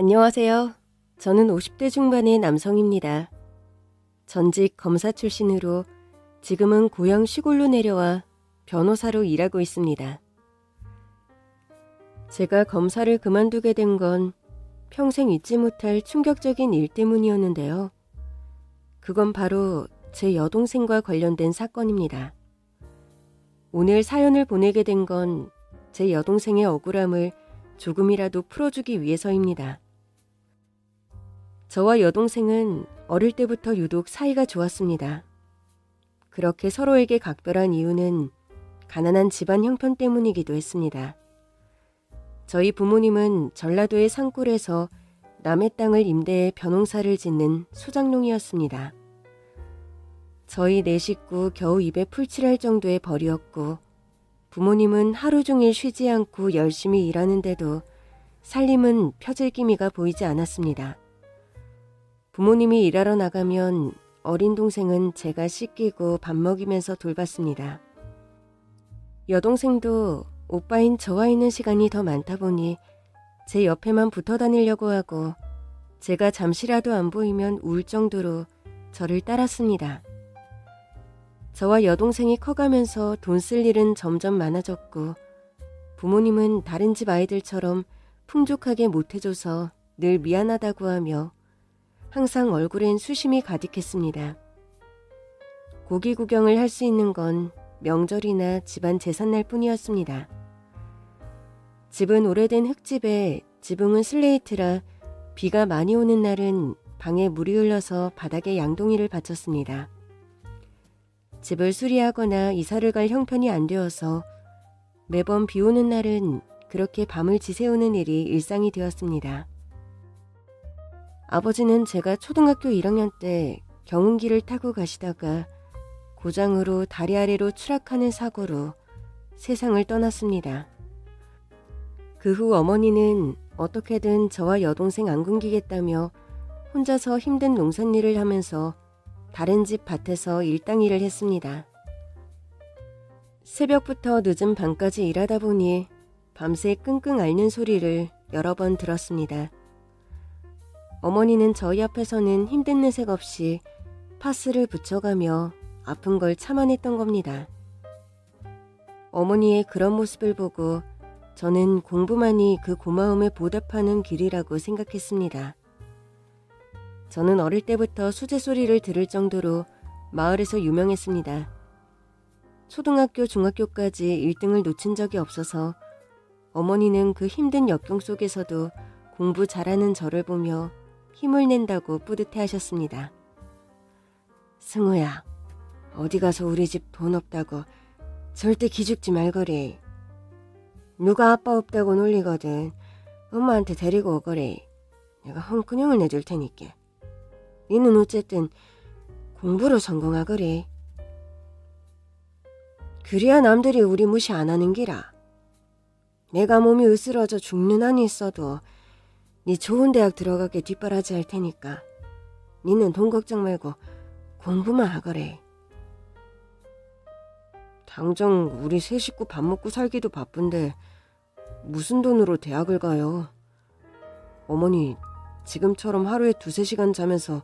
안녕하세요. 저는 50대 중반의 남성입니다. 전직 검사 출신으로 지금은 고향 시골로 내려와 변호사로 일하고 있습니다. 제가 검사를 그만두게 된 건 평생 잊지 못할 충격적인 일 때문이었는데요. 그건 바로 제 여동생과 관련된 사건입니다. 오늘 사연을 보내게 된 건 제 여동생의 억울함을 조금이라도 풀어주기 위해서입니다. 저와 여동생은 어릴 때부터 유독 사이가 좋았습니다. 그렇게 서로에게 각별한 이유는 가난한 집안 형편 때문이기도 했습니다. 저희 부모님은 전라도의 산골에서 남의 땅을 임대해 벼농사를 짓는 소작농이었습니다. 저희 네 식구 겨우 입에 풀칠할 정도의 벌이었고 부모님은 하루 종일 쉬지 않고 열심히 일하는데도 살림은 펴질 기미가 보이지 않았습니다. 부모님이 일하러 나가면 어린 동생은 제가 씻기고 밥 먹이면서 돌봤습니다. 여동생도 오빠인 저와 있는 시간이 더 많다 보니 제 옆에만 붙어 다니려고 하고 제가 잠시라도 안 보이면 울 정도로 저를 따랐습니다. 저와 여동생이 커가면서 돈 쓸 일은 점점 많아졌고 부모님은 다른 집 아이들처럼 풍족하게 못해줘서 늘 미안하다고 하며 항상 얼굴엔 수심이 가득했습니다. 고기 구경을 할 수 있는 건 명절이나 집안 제삿날 뿐이었습니다. 집은 오래된 흙집에 지붕은 슬레이트라 비가 많이 오는 날은 방에 물이 흘러서 바닥에 양동이를 받쳤습니다. 집을 수리하거나 이사를 갈 형편이 안 되어서 매번 비 오는 날은 그렇게 밤을 지새우는 일이 일상이 되었습니다. 아버지는 제가 초등학교 1학년 때 경운기를 타고 가시다가 고장으로 다리 아래로 추락하는 사고로 세상을 떠났습니다. 그 후 어머니는 어떻게든 저와 여동생 안 굶기겠다며 혼자서 힘든 농산일을 하면서 다른 집 밭에서 일당일을 했습니다. 새벽부터 늦은 밤까지 일하다 보니 밤새 끙끙 앓는 소리를 여러 번 들었습니다. 어머니는 저희 앞에서는 힘든 내색 없이 파스를 붙여가며 아픈 걸 참아냈던 겁니다. 어머니의 그런 모습을 보고 저는 공부만이 그 고마움에 보답하는 길이라고 생각했습니다. 저는 어릴 때부터 수제 소리를 들을 정도로 마을에서 유명했습니다. 초등학교, 중학교까지 1등을 놓친 적이 없어서 어머니는 그 힘든 역경 속에서도 공부 잘하는 저를 보며 힘을 낸다고 뿌듯해 하셨습니다. 승우야, 어디 가서 우리 집 돈 없다고 절대 기죽지 말거래. 누가 아빠 없다고 놀리거든 엄마한테 데리고 오거래. 내가 헝크냥을 내줄 테니까. 니는 어쨌든 공부로 성공하거래. 그래야 남들이 우리 무시 안 하는 기라. 내가 몸이 으스러져 죽는 한이 있어도 니 좋은 대학 들어가게 뒷바라지 할 테니까 니는 돈 걱정 말고 공부만 하거래. 당장 우리 세 식구 밥 먹고 살기도 바쁜데 무슨 돈으로 대학을 가요? 어머니 지금처럼 하루에 2-3시간 자면서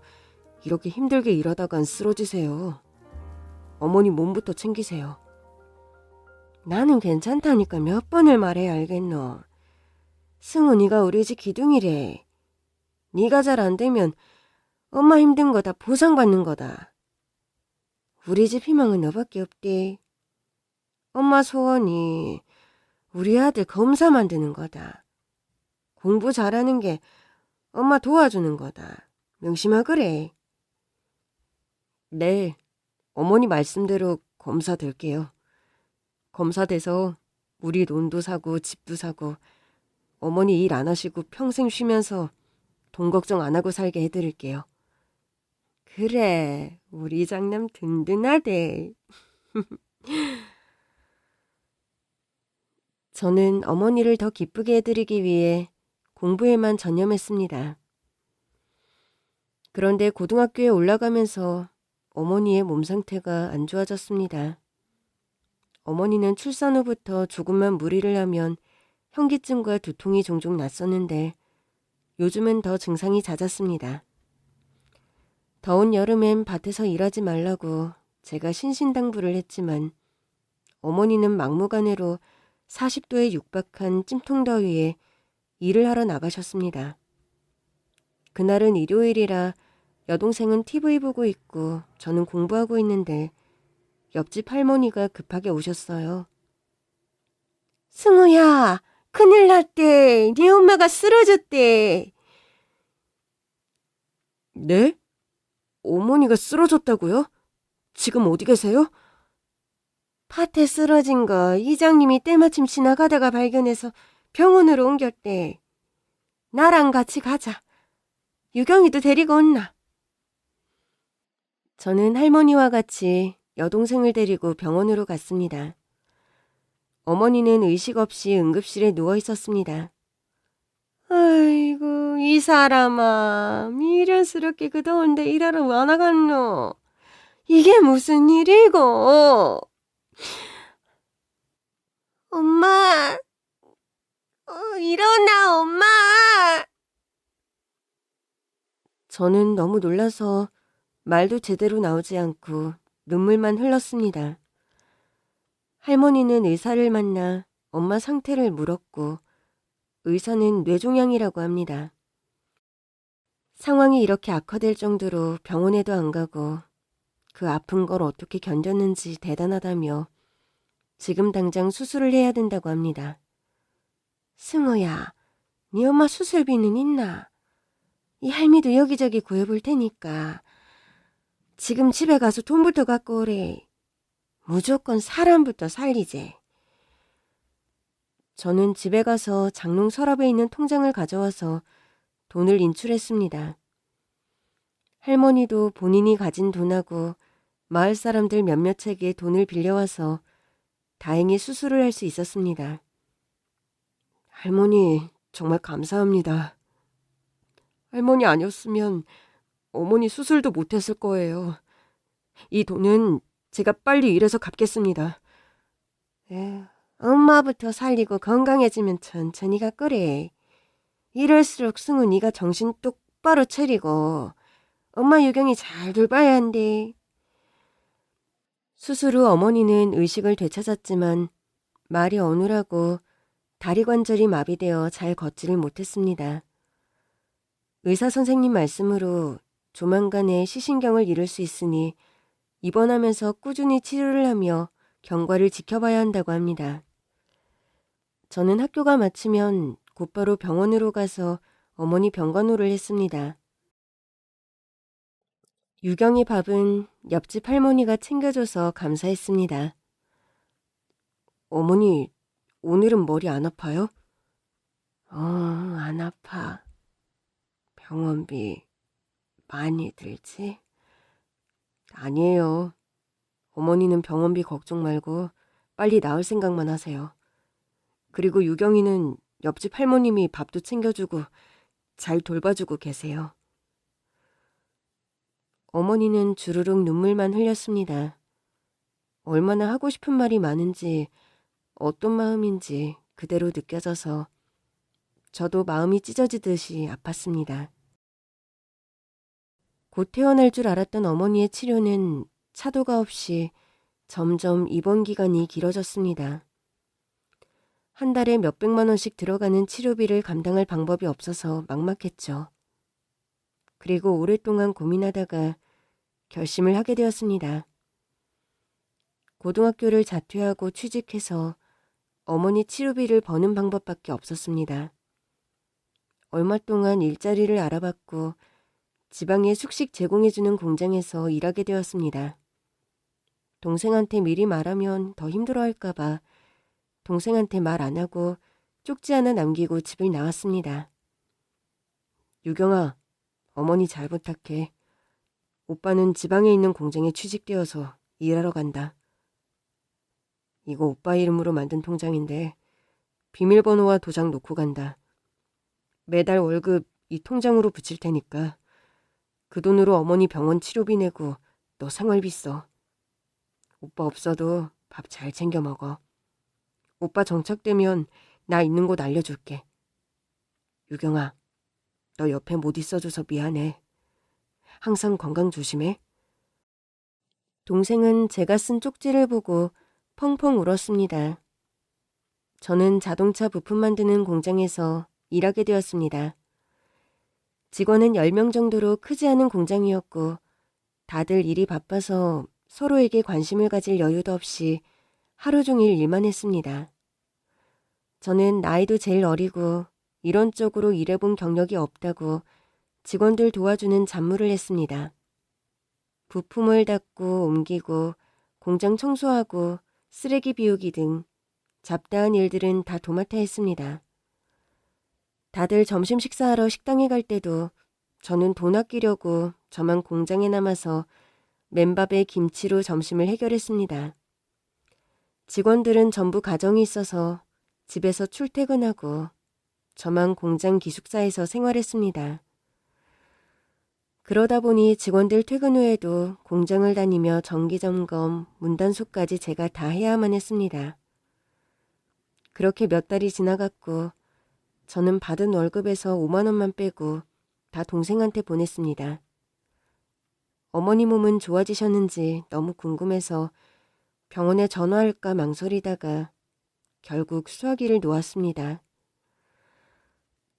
이렇게 힘들게 일하다간 쓰러지세요. 어머니 몸부터 챙기세요. 나는 괜찮다니까 몇 번을 말해야 알겠노. 승우 네가 우리 집 기둥이래. 네가 잘 안 되면 엄마 힘든 거 다 보상받는 거다. 우리 집 희망은 너밖에 없대. 엄마 소원이 우리 아들 검사 만드는 거다. 공부 잘하는 게 엄마 도와주는 거다. 명심하거래. 네, 어머니 말씀대로 검사 될게요. 검사 돼서 우리 돈도 사고 집도 사고 어머니 일 안 하시고 평생 쉬면서 돈 걱정 안 하고 살게 해드릴게요. 그래, 우리 장남 든든하대. 저는 어머니를 더 기쁘게 해드리기 위해 공부에만 전념했습니다. 그런데 고등학교에 올라가면서 어머니의 몸 상태가 안 좋아졌습니다. 어머니는 출산 후부터 조금만 무리를 하면 현기증과 두통이 종종 났었는데 요즘은 더 증상이 잦았습니다. 더운 여름엔 밭에서 일하지 말라고 제가 신신당부를 했지만 어머니는 막무가내로 40도에 육박한 찜통더위에 일을 하러 나가셨습니다. 그날은 일요일이라 여동생은 TV 보고 있고 저는 공부하고 있는데 옆집 할머니가 급하게 오셨어요. 승우야, 큰일 났대. 네 엄마가 쓰러졌대. 네? 어머니가 쓰러졌다고요? 지금 어디 계세요? 밭에 쓰러진 거 이장님이 때마침 지나가다가 발견해서 병원으로 옮겼대. 나랑 같이 가자. 유경이도 데리고 온나. 저는 할머니와 같이 여동생을 데리고 병원으로 갔습니다. 어머니는 의식 없이 응급실에 누워 있었습니다. 아이고, 이 사람아, 미련스럽게 그 더운데 일하러 와 나갔노? 이게 무슨 일이고? 엄마, 일어나, 엄마! 저는 너무 놀라서 말도 제대로 나오지 않고 눈물만 흘렀습니다. 할머니는 의사를 만나 엄마 상태를 물었고 의사는 뇌종양이라고 합니다. 상황이 이렇게 악화될 정도로 병원에도 안 가고 그 아픈 걸 어떻게 견뎠는지 대단하다며 지금 당장 수술을 해야 된다고 합니다. 승우야, 네 엄마 수술비는 있나? 이 할미도 여기저기 구해볼 테니까 지금 집에 가서 돈부터 갖고 오래. 무조건 사람부터 살리재. 저는 집에 가서 장롱 서랍에 있는 통장을 가져와서 돈을 인출했습니다. 할머니도 본인이 가진 돈하고 마을 사람들 몇몇에게 돈을 빌려와서 다행히 수술을 할 수 있었습니다. 할머니, 정말 감사합니다. 할머니 아니었으면 어머니 수술도 못했을 거예요. 이 돈은 제가 빨리 일해서 갚겠습니다. 에휴, 엄마부터 살리고 건강해지면 천천히 가 거래. 이럴수록 승우 네가 정신 똑바로 차리고 엄마 유경이 잘 돌봐야 한대. 수술 후 어머니는 의식을 되찾았지만 말이 어눌하고 다리 관절이 마비되어 잘 걷지를 못했습니다. 의사 선생님 말씀으로 조만간에 시신경을 잃을 수 있으니 입원하면서 꾸준히 치료를 하며 경과를 지켜봐야 한다고 합니다. 저는 학교가 마치면 곧바로 병원으로 가서 어머니 병간호를 했습니다. 유경이 밥은 옆집 할머니가 챙겨줘서 감사했습니다. 어머니, 오늘은 머리 안 아파요? 안 아파. 병원비 많이 들지? 아니에요. 어머니는 병원비 걱정 말고 빨리 나을 생각만 하세요. 그리고 유경이는 옆집 할머님이 밥도 챙겨주고 잘 돌봐주고 계세요. 어머니는 주르륵 눈물만 흘렸습니다. 얼마나 하고 싶은 말이 많은지 어떤 마음인지 그대로 느껴져서 저도 마음이 찢어지듯이 아팠습니다. 곧 태어날 줄 알았던 어머니의 치료는 차도가 없이 점점 입원 기간이 길어졌습니다. 한 달에 몇백만 원씩 들어가는 치료비를 감당할 방법이 없어서 막막했죠. 그리고 오랫동안 고민하다가 결심을 하게 되었습니다. 고등학교를 자퇴하고 취직해서 어머니 치료비를 버는 방법밖에 없었습니다. 얼마 동안 일자리를 알아봤고 지방에 숙식 제공해주는 공장에서 일하게 되었습니다. 동생한테 미리 말하면 더 힘들어할까봐 동생한테 말 안 하고 쪽지 하나 남기고 집을 나왔습니다. 유경아, 어머니 잘 부탁해. 오빠는 지방에 있는 공장에 취직되어서 일하러 간다. 이거 오빠 이름으로 만든 통장인데 비밀번호와 도장 놓고 간다. 매달 월급 이 통장으로 붙일 테니까 그 돈으로 어머니 병원 치료비 내고 너 생활비 써. 오빠 없어도 밥 잘 챙겨 먹어. 오빠 정착되면 나 있는 곳 알려줄게. 유경아, 너 옆에 못 있어줘서 미안해. 항상 건강 조심해. 동생은 제가 쓴 쪽지를 보고 펑펑 울었습니다. 저는 자동차 부품 만드는 공장에서 일하게 되었습니다. 직원은 10명 정도로 크지 않은 공장이었고 다들 일이 바빠서 서로에게 관심을 가질 여유도 없이 하루 종일 일만 했습니다. 저는 나이도 제일 어리고 이론적으로 일해본 경력이 없다고 직원들 도와주는 잡무를 했습니다. 부품을 닦고 옮기고 공장 청소하고 쓰레기 비우기 등 잡다한 일들은 다 도맡아 했습니다. 다들 점심 식사하러 식당에 갈 때도 저는 돈 아끼려고 저만 공장에 남아서 맨밥에 김치로 점심을 해결했습니다. 직원들은 전부 가정이 있어서 집에서 출퇴근하고 저만 공장 기숙사에서 생활했습니다. 그러다 보니 직원들 퇴근 후에도 공장을 다니며 정기점검, 문단속까지 제가 다 해야만 했습니다. 그렇게 몇 달이 지나갔고 저는 받은 월급에서 5만 원만 빼고 다 동생한테 보냈습니다. 어머니 몸은 좋아지셨는지 너무 궁금해서 병원에 전화할까 망설이다가 결국 수화기를 놓았습니다.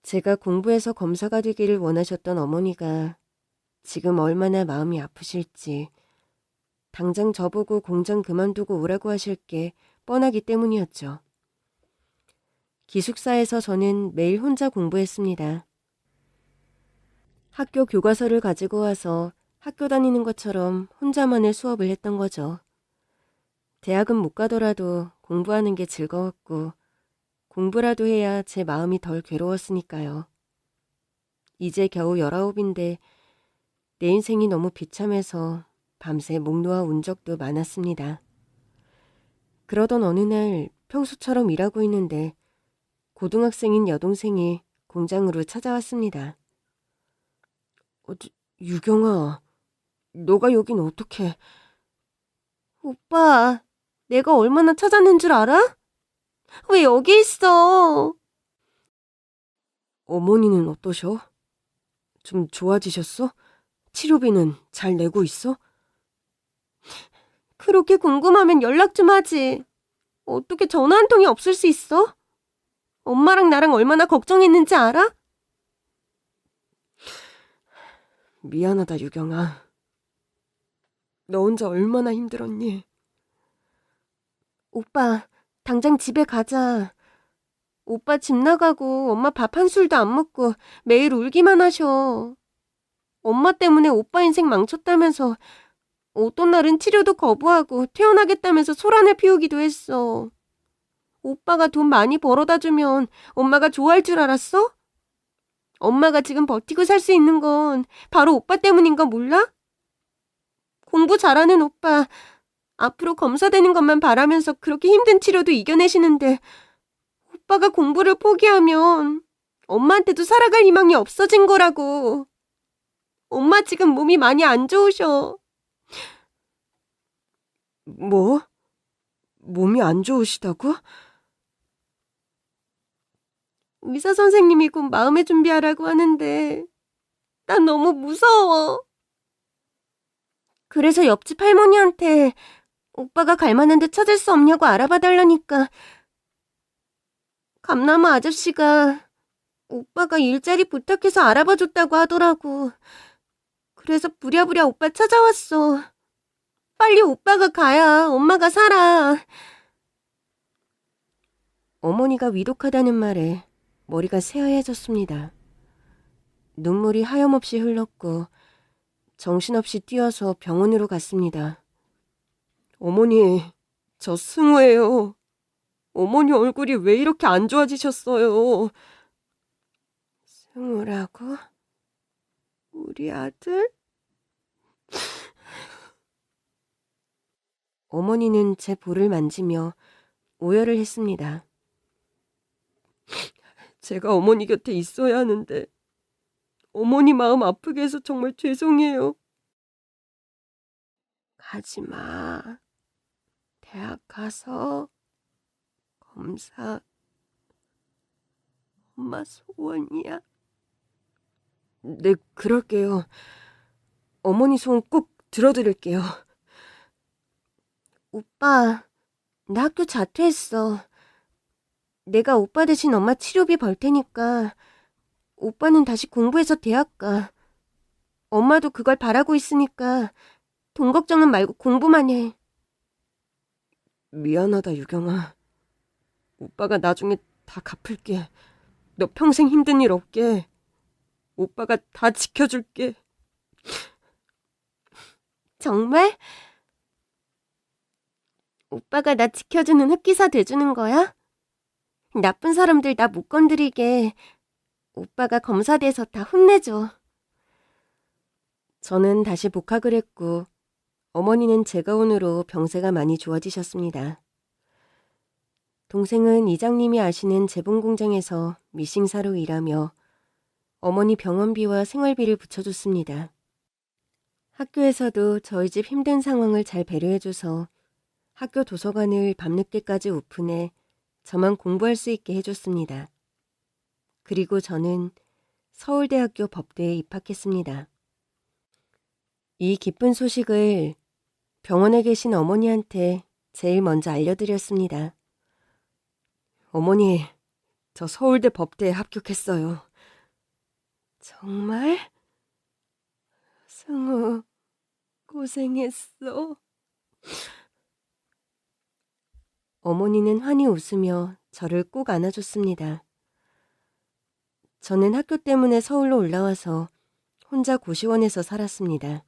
제가 공부해서 검사가 되기를 원하셨던 어머니가 지금 얼마나 마음이 아프실지 당장 저보고 공장 그만두고 오라고 하실 게 뻔하기 때문이었죠. 기숙사에서 저는 매일 혼자 공부했습니다. 학교 교과서를 가지고 와서 학교 다니는 것처럼 혼자만의 수업을 했던 거죠. 대학은 못 가더라도 공부하는 게 즐거웠고 공부라도 해야 제 마음이 덜 괴로웠으니까요. 이제 겨우 19인데 내 인생이 너무 비참해서 밤새 목 놓아 운 적도 많았습니다. 그러던 어느 날 평소처럼 일하고 있는데 고등학생인 여동생이 공장으로 찾아왔습니다. 유경아, 너가 여긴 어떻게... 오빠, 내가 얼마나 찾았는 줄 알아? 왜 여기 있어? 어머니는 어떠셔? 좀 좋아지셨어? 치료비는 잘 내고 있어? 그렇게 궁금하면 연락 좀 하지. 어떻게 전화 한 통이 없을 수 있어? 엄마랑 나랑 얼마나 걱정했는지 알아? 미안하다, 유경아. 너 혼자 얼마나 힘들었니? 오빠, 당장 집에 가자. 오빠 집 나가고 엄마 밥 한 술도 안 먹고 매일 울기만 하셔. 엄마 때문에 오빠 인생 망쳤다면서 어떤 날은 치료도 거부하고 퇴원하겠다면서 소란을 피우기도 했어. 오빠가 돈 많이 벌어다 주면 엄마가 좋아할 줄 알았어? 엄마가 지금 버티고 살 수 있는 건 바로 오빠 때문인 거 몰라? 공부 잘하는 오빠, 앞으로 검사되는 것만 바라면서 그렇게 힘든 치료도 이겨내시는데 오빠가 공부를 포기하면 엄마한테도 살아갈 희망이 없어진 거라고. 엄마 지금 몸이 많이 안 좋으셔. 뭐? 몸이 안 좋으시다고? 의사 선생님이 곧 마음의 준비하라고 하는데 난 너무 무서워. 그래서 옆집 할머니한테 오빠가 갈 만한 데 찾을 수 없냐고 알아봐 달라니까 감나무 아저씨가 오빠가 일자리 부탁해서 알아봐 줬다고 하더라고. 그래서 부랴부랴 오빠 찾아왔어. 빨리 오빠가 가야 엄마가 살아. 어머니가 위독하다는 말에 머리가 새하얘졌습니다. 눈물이 하염없이 흘렀고 정신없이 뛰어서 병원으로 갔습니다. 어머니, 저 승우예요. 어머니 얼굴이 왜 이렇게 안 좋아지셨어요? 승우라고? 우리 아들? 어머니는 제 볼을 만지며 오열을 했습니다. 제가 어머니 곁에 있어야 하는데 어머니 마음 아프게 해서 정말 죄송해요. 가지 마. 대학 가서 검사. 엄마 소원이야. 네, 그럴게요. 어머니 소원 꼭 들어드릴게요. 오빠, 나 학교 자퇴했어. 내가 오빠 대신 엄마 치료비 벌 테니까 오빠는 다시 공부해서 대학 가. 엄마도 그걸 바라고 있으니까 돈 걱정은 말고 공부만 해. 미안하다, 유경아. 오빠가 나중에 다 갚을게. 너 평생 힘든 일 없게. 오빠가 다 지켜줄게. 정말? 오빠가 나 지켜주는 흑기사 돼주는 거야? 나쁜 사람들 나 못 건드리게 오빠가 검사 돼서 다 혼내줘. 저는 다시 복학을 했고 어머니는 제가 온후로 병세가 많이 좋아지셨습니다. 동생은 이장님이 아시는 재봉공장에서 미싱사로 일하며 어머니 병원비와 생활비를 붙여줬습니다. 학교에서도 저희 집 힘든 상황을 잘 배려해줘서 학교 도서관을 밤늦게까지 오픈해 저만 공부할 수 있게 해줬습니다. 그리고 저는 서울대학교 법대에 입학했습니다. 이 기쁜 소식을 병원에 계신 어머니한테 제일 먼저 알려드렸습니다. 어머니, 저 서울대 법대에 합격했어요. 정말? 승우, 고생했어. 어머니는 환히 웃으며 저를 꼭 안아줬습니다. 저는 학교 때문에 서울로 올라와서 혼자 고시원에서 살았습니다.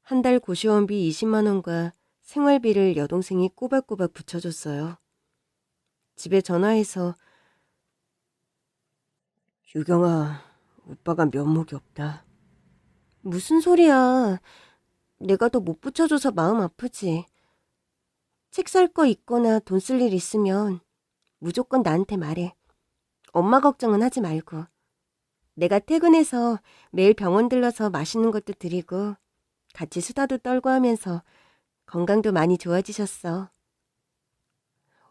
한 달 고시원비 20만 원과 생활비를 여동생이 꼬박꼬박 붙여줬어요. 집에 전화해서 유경아, 오빠가 면목이 없다. 무슨 소리야. 내가 더 못 붙여줘서 마음 아프지. 책 살 거 있거나 돈 쓸 일 있으면 무조건 나한테 말해. 엄마 걱정은 하지 말고. 내가 퇴근해서 매일 병원 들러서 맛있는 것도 드리고 같이 수다도 떨고 하면서 건강도 많이 좋아지셨어.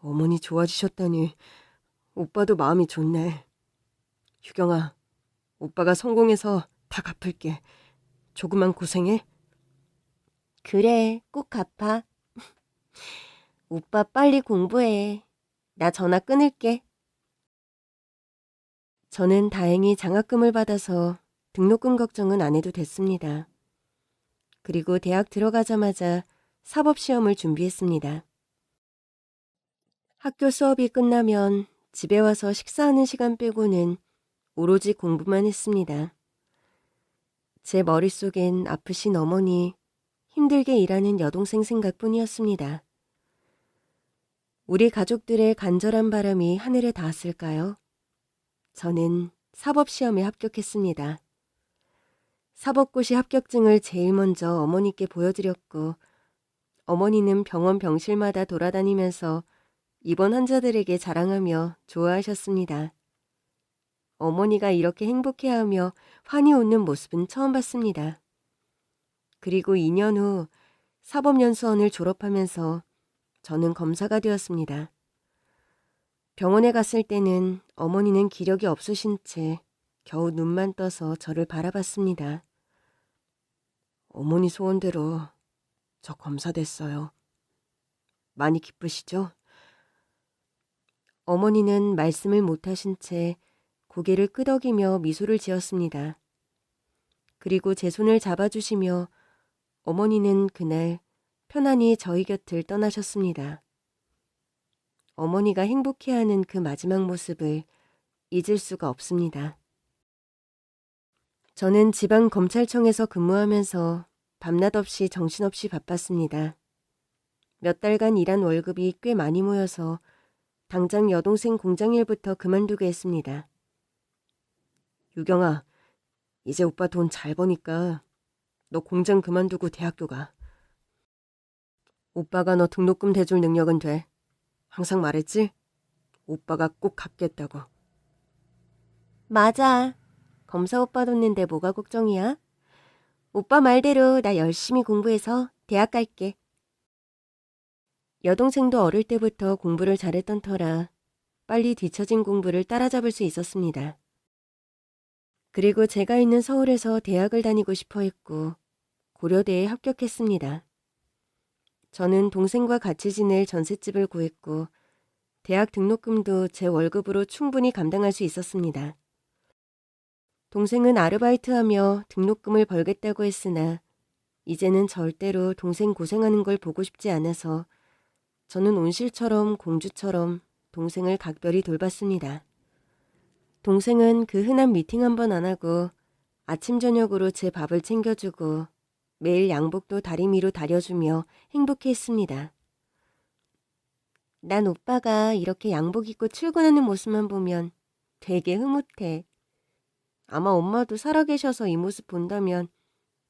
어머니 좋아지셨다니 오빠도 마음이 좋네. 유경아, 오빠가 성공해서 다 갚을게. 조금만 고생해. 그래, 꼭 갚아. 오빠 빨리 공부해. 나 전화 끊을게. 저는 다행히 장학금을 받아서 등록금 걱정은 안 해도 됐습니다. 그리고 대학 들어가자마자 사법시험을 준비했습니다. 학교 수업이 끝나면 집에 와서 식사하는 시간 빼고는 오로지 공부만 했습니다. 제 머릿속엔 아프신 어머니, 힘들게 일하는 여동생 생각뿐이었습니다. 우리 가족들의 간절한 바람이 하늘에 닿았을까요? 저는 사법시험에 합격했습니다. 사법고시 합격증을 제일 먼저 어머니께 보여드렸고 어머니는 병원 병실마다 돌아다니면서 입원 환자들에게 자랑하며 좋아하셨습니다. 어머니가 이렇게 행복해하며 환히 웃는 모습은 처음 봤습니다. 그리고 2년 후 사법연수원을 졸업하면서 저는 검사가 되었습니다. 병원에 갔을 때는 어머니는 기력이 없으신 채 겨우 눈만 떠서 저를 바라봤습니다. 어머니 소원대로 저 검사 됐어요. 많이 기쁘시죠? 어머니는 말씀을 못하신 채 고개를 끄덕이며 미소를 지었습니다. 그리고 제 손을 잡아주시며 어머니는 그날 편안히 저희 곁을 떠나셨습니다. 어머니가 행복해하는 그 마지막 모습을 잊을 수가 없습니다. 저는 지방검찰청에서 근무하면서 밤낮 없이 정신없이 바빴습니다. 몇 달간 일한 월급이 꽤 많이 모여서 당장 여동생 공장일부터 그만두게 했습니다. 유경아, 이제 오빠 돈 잘 버니까 너 공장 그만두고 대학교 가. 오빠가 너 등록금 대줄 능력은 돼. 항상 말했지? 오빠가 꼭 갚겠다고. 맞아. 검사 오빠 뒀는데 뭐가 걱정이야? 오빠 말대로 나 열심히 공부해서 대학 갈게. 여동생도 어릴 때부터 공부를 잘했던 터라 빨리 뒤처진 공부를 따라잡을 수 있었습니다. 그리고 제가 있는 서울에서 대학을 다니고 싶어 했고 고려대에 합격했습니다. 저는 동생과 같이 지낼 전셋집을 구했고 대학 등록금도 제 월급으로 충분히 감당할 수 있었습니다. 동생은 아르바이트하며 등록금을 벌겠다고 했으나 이제는 절대로 동생 고생하는 걸 보고 싶지 않아서 저는 온실처럼 공주처럼 동생을 각별히 돌봤습니다. 동생은 그 흔한 미팅 한 번 안 하고 아침 저녁으로 제 밥을 챙겨주고 매일 양복도 다리미로 다려주며 행복해했습니다. 난 오빠가 이렇게 양복 입고 출근하는 모습만 보면 되게 흐뭇해. 아마 엄마도 살아계셔서 이 모습 본다면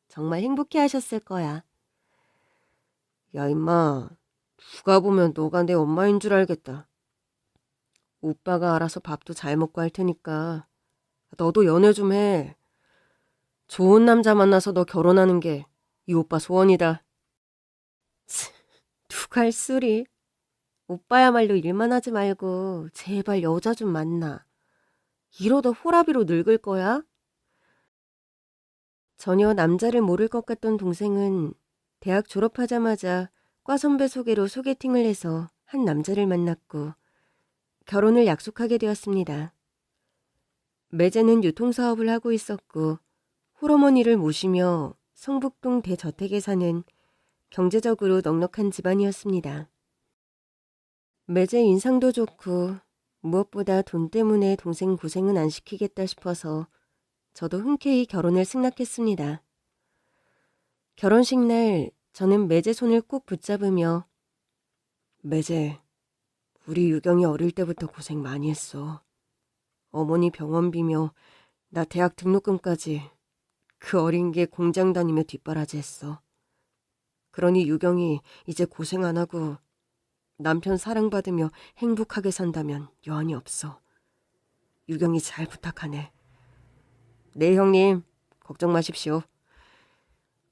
정말 행복해하셨을 거야. 야, 임마. 누가 보면 너가 내 엄마인 줄 알겠다. 오빠가 알아서 밥도 잘 먹고 할 테니까 너도 연애 좀 해. 좋은 남자 만나서 너 결혼하는 게 이 오빠 소원이다. 누가 할 소리. 오빠야말로 일만 하지 말고 제발 여자 좀 만나. 이러다 호라비로 늙을 거야? 전혀 남자를 모를 것 같던 동생은 대학 졸업하자마자 과 선배 소개로 소개팅을 해서 한 남자를 만났고 결혼을 약속하게 되었습니다. 매제는 유통사업을 하고 있었고 홀어머니를 모시며 성북동 대저택에 사는 경제적으로 넉넉한 집안이었습니다. 매제 인상도 좋고 무엇보다 돈 때문에 동생 고생은 안 시키겠다 싶어서 저도 흔쾌히 결혼을 승낙했습니다. 결혼식 날 저는 매제 손을 꼭 붙잡으며 매제, 우리 유경이 어릴 때부터 고생 많이 했어. 어머니 병원비며 나 대학 등록금까지 그 어린 게 공장 다니며 뒷바라지 했어. 그러니 유경이 이제 고생 안 하고 남편 사랑받으며 행복하게 산다면 여한이 없어. 유경이 잘 부탁하네. 네, 형님. 걱정 마십시오.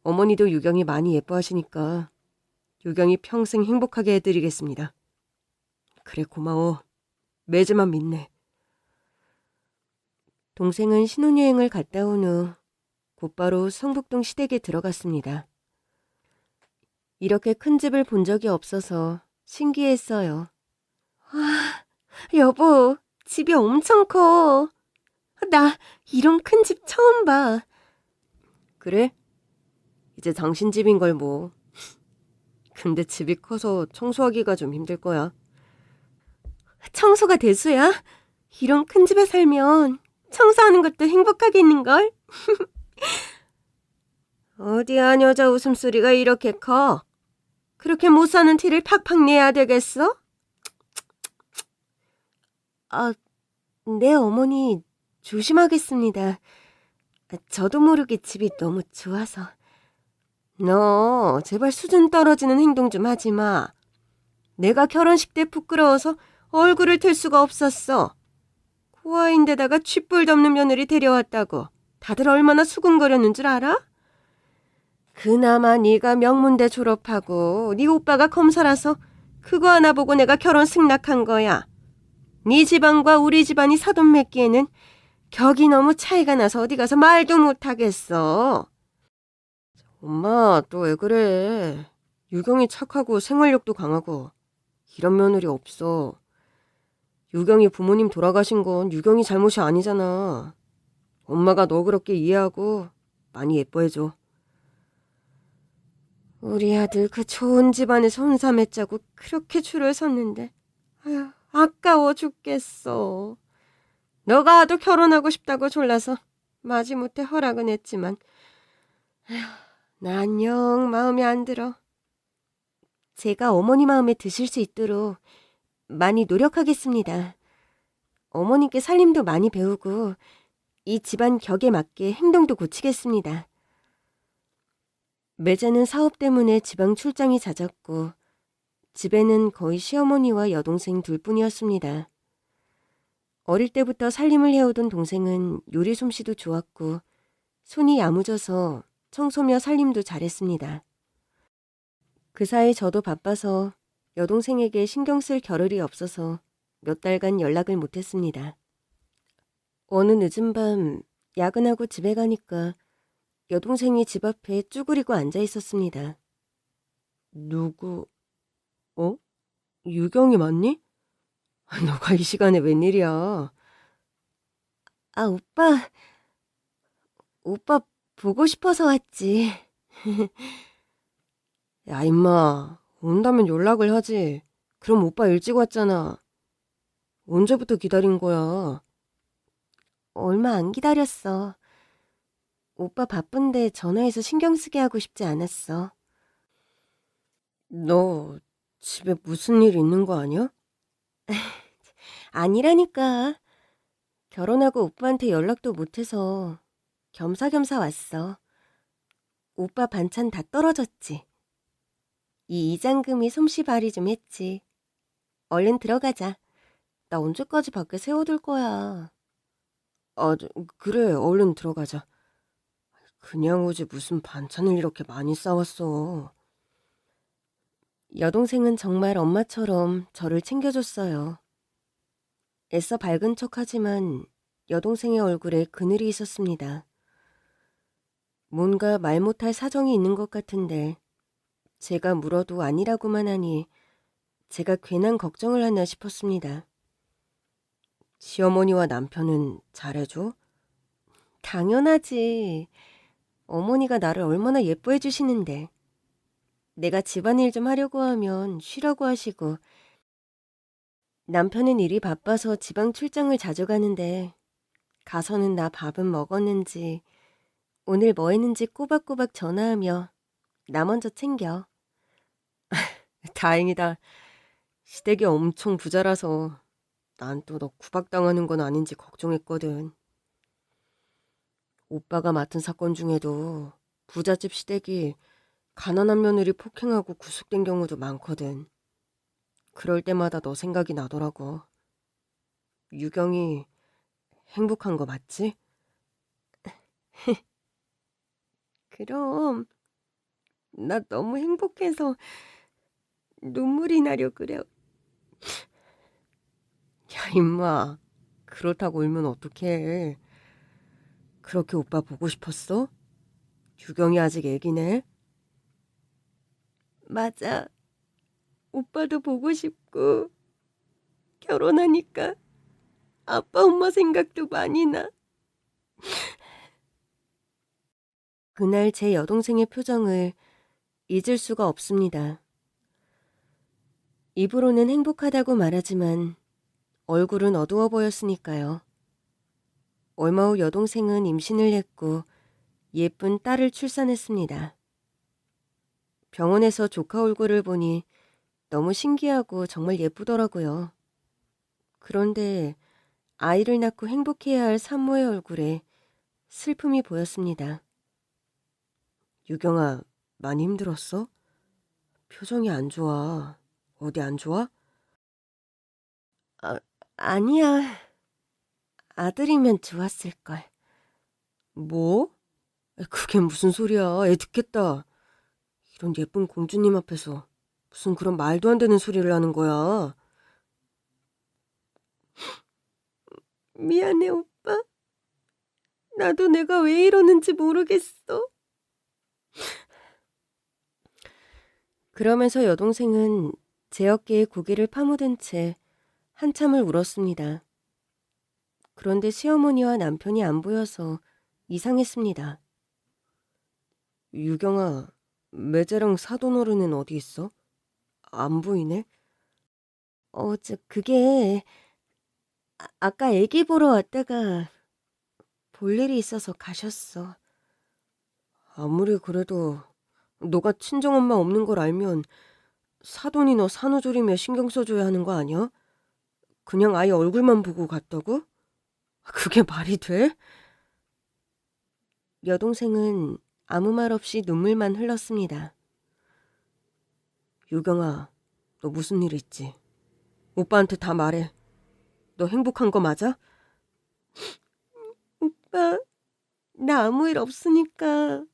어머니도 유경이 많이 예뻐하시니까 유경이 평생 행복하게 해드리겠습니다. 그래, 고마워. 매제만 믿네. 동생은 신혼여행을 갔다 온 후 곧바로 성북동 시댁에 들어갔습니다. 이렇게 큰 집을 본 적이 없어서 신기했어요. 아, 여보, 집이 엄청 커. 나 이런 큰 집 처음 봐. 그래? 이제 당신 집인 걸 뭐. 근데 집이 커서 청소하기가 좀 힘들 거야. 청소가 대수야? 이런 큰 집에 살면 청소하는 것도 행복하겠는걸? 어디야, 여자 웃음소리가 이렇게 커? 그렇게 못 사는 티를 팍팍 내야 되겠어? 아, 네, 어머니, 조심하겠습니다. 저도 모르게 집이 너무 좋아서. 너 제발 수준 떨어지는 행동 좀 하지 마. 내가 결혼식 때 부끄러워서 얼굴을 들 수가 없었어. 고아인데다가 쥐뿔 덮는 며느리 데려왔다고 다들 얼마나 수군거렸는 줄 알아? 그나마 네가 명문대 졸업하고 네 오빠가 검사라서 그거 하나 보고 내가 결혼 승낙한 거야. 네 집안과 우리 집안이 사돈 맺기에는 격이 너무 차이가 나서 어디 가서 말도 못하겠어. 엄마, 또 왜 그래? 유경이 착하고 생활력도 강하고 이런 며느리 없어. 유경이 부모님 돌아가신 건 유경이 잘못이 아니잖아. 엄마가 너 그렇게 이해하고 많이 예뻐해줘. 우리 아들 그 좋은 집안에서 혼사맺자고 그렇게 줄을 섰는데 아휴, 아까워 죽겠어. 너가 또 결혼하고 싶다고 졸라서 마지못해 허락은 했지만 아휴, 난 영 마음에 안 들어. 제가 어머니 마음에 드실 수 있도록 많이 노력하겠습니다. 어머니께 살림도 많이 배우고 이 집안 격에 맞게 행동도 고치겠습니다. 매제는 사업 때문에 지방 출장이 잦았고 집에는 거의 시어머니와 여동생 둘뿐이었습니다. 어릴 때부터 살림을 해오던 동생은 요리 솜씨도 좋았고 손이 야무져서 청소며 살림도 잘했습니다. 그 사이 저도 바빠서 여동생에게 신경 쓸 겨를이 없어서 몇 달간 연락을 못했습니다. 어느 늦은 밤 야근하고 집에 가니까 여동생이 집 앞에 쭈그리고 앉아 있었습니다. 누구, 어? 유경이 맞니? 너가 이 시간에 웬일이야? 아, 오빠 보고 싶어서 왔지. 야, 임마. 온다면 연락을 하지. 그럼 오빠 일찍 왔잖아. 언제부터 기다린 거야? 얼마 안 기다렸어. 오빠 바쁜데 전화해서 신경 쓰게 하고 싶지 않았어. 너 집에 무슨 일 있는 거 아니야? 아니라니까. 결혼하고 오빠한테 연락도 못해서 겸사겸사 왔어. 오빠 반찬 다 떨어졌지. 이 이장금이 솜씨발이 좀 했지. 얼른 들어가자. 나 언제까지 밖에 세워둘 거야. 그래, 얼른 들어가자. 그냥 오지 무슨 반찬을 이렇게 많이 싸왔어. 여동생은 정말 엄마처럼 저를 챙겨줬어요. 애써 밝은 척하지만 여동생의 얼굴에 그늘이 있었습니다. 뭔가 말 못할 사정이 있는 것 같은데 제가 물어도 아니라고만 하니 제가 괜한 걱정을 하나 싶었습니다. 시어머니와 남편은 잘해줘? 당연하지. 어머니가 나를 얼마나 예뻐해 주시는데. 내가 집안일 좀 하려고 하면 쉬라고 하시고 남편은 일이 바빠서 지방 출장을 자주 가는데 가서는 나 밥은 먹었는지 오늘 뭐 했는지 꼬박꼬박 전화하며 나 먼저 챙겨. 다행이다. 시댁이 엄청 부자라서 난 또 너 구박당하는 건 아닌지 걱정했거든. 오빠가 맡은 사건 중에도 부잣집 시댁이 가난한 며느리 폭행하고 구속된 경우도 많거든. 그럴 때마다 너 생각이 나더라고. 유경이 행복한 거 맞지? 그럼 나 너무 행복해서 눈물이 나려 그래. 야, 임마. 그렇다고 울면 어떡해. 그렇게 오빠 보고 싶었어? 유경이 아직 애기네. 맞아. 오빠도 보고 싶고 결혼하니까 아빠 엄마 생각도 많이 나. 그날 제 여동생의 표정을 잊을 수가 없습니다. 입으로는 행복하다고 말하지만 얼굴은 어두워 보였으니까요. 얼마 후 여동생은 임신을 했고 예쁜 딸을 출산했습니다. 병원에서 조카 얼굴을 보니 너무 신기하고 정말 예쁘더라고요. 그런데 아이를 낳고 행복해야 할 산모의 얼굴에 슬픔이 보였습니다. 유경아, 많이 힘들었어? 표정이 안 좋아. 어디 안 좋아? 아니야. 아들이면 좋았을걸. 뭐? 그게 무슨 소리야. 애 듣겠다. 이런 예쁜 공주님 앞에서 무슨 그런 말도 안 되는 소리를 하는 거야. 미안해, 오빠. 나도 내가 왜 이러는지 모르겠어. 그러면서 여동생은 제 어깨에 고개를 파묻은 채 한참을 울었습니다. 그런데 시어머니와 남편이 안 보여서 이상했습니다. 유경아, 매제랑 사돈어른은 어디 있어? 안 보이네? 그게 아까 애기 보러 왔다가 볼 일이 있어서 가셨어. 아무리 그래도 너가 친정엄마 없는 걸 알면 사돈이 너 산후조리며 신경 써줘야 하는 거 아니야? 그냥 아예 얼굴만 보고 갔다고? 그게 말이 돼? 여동생은 아무 말 없이 눈물만 흘렀습니다. 유경아, 너 무슨 일 있지? 오빠한테 다 말해. 너 행복한 거 맞아? 오빠, 나 아무 일 없으니까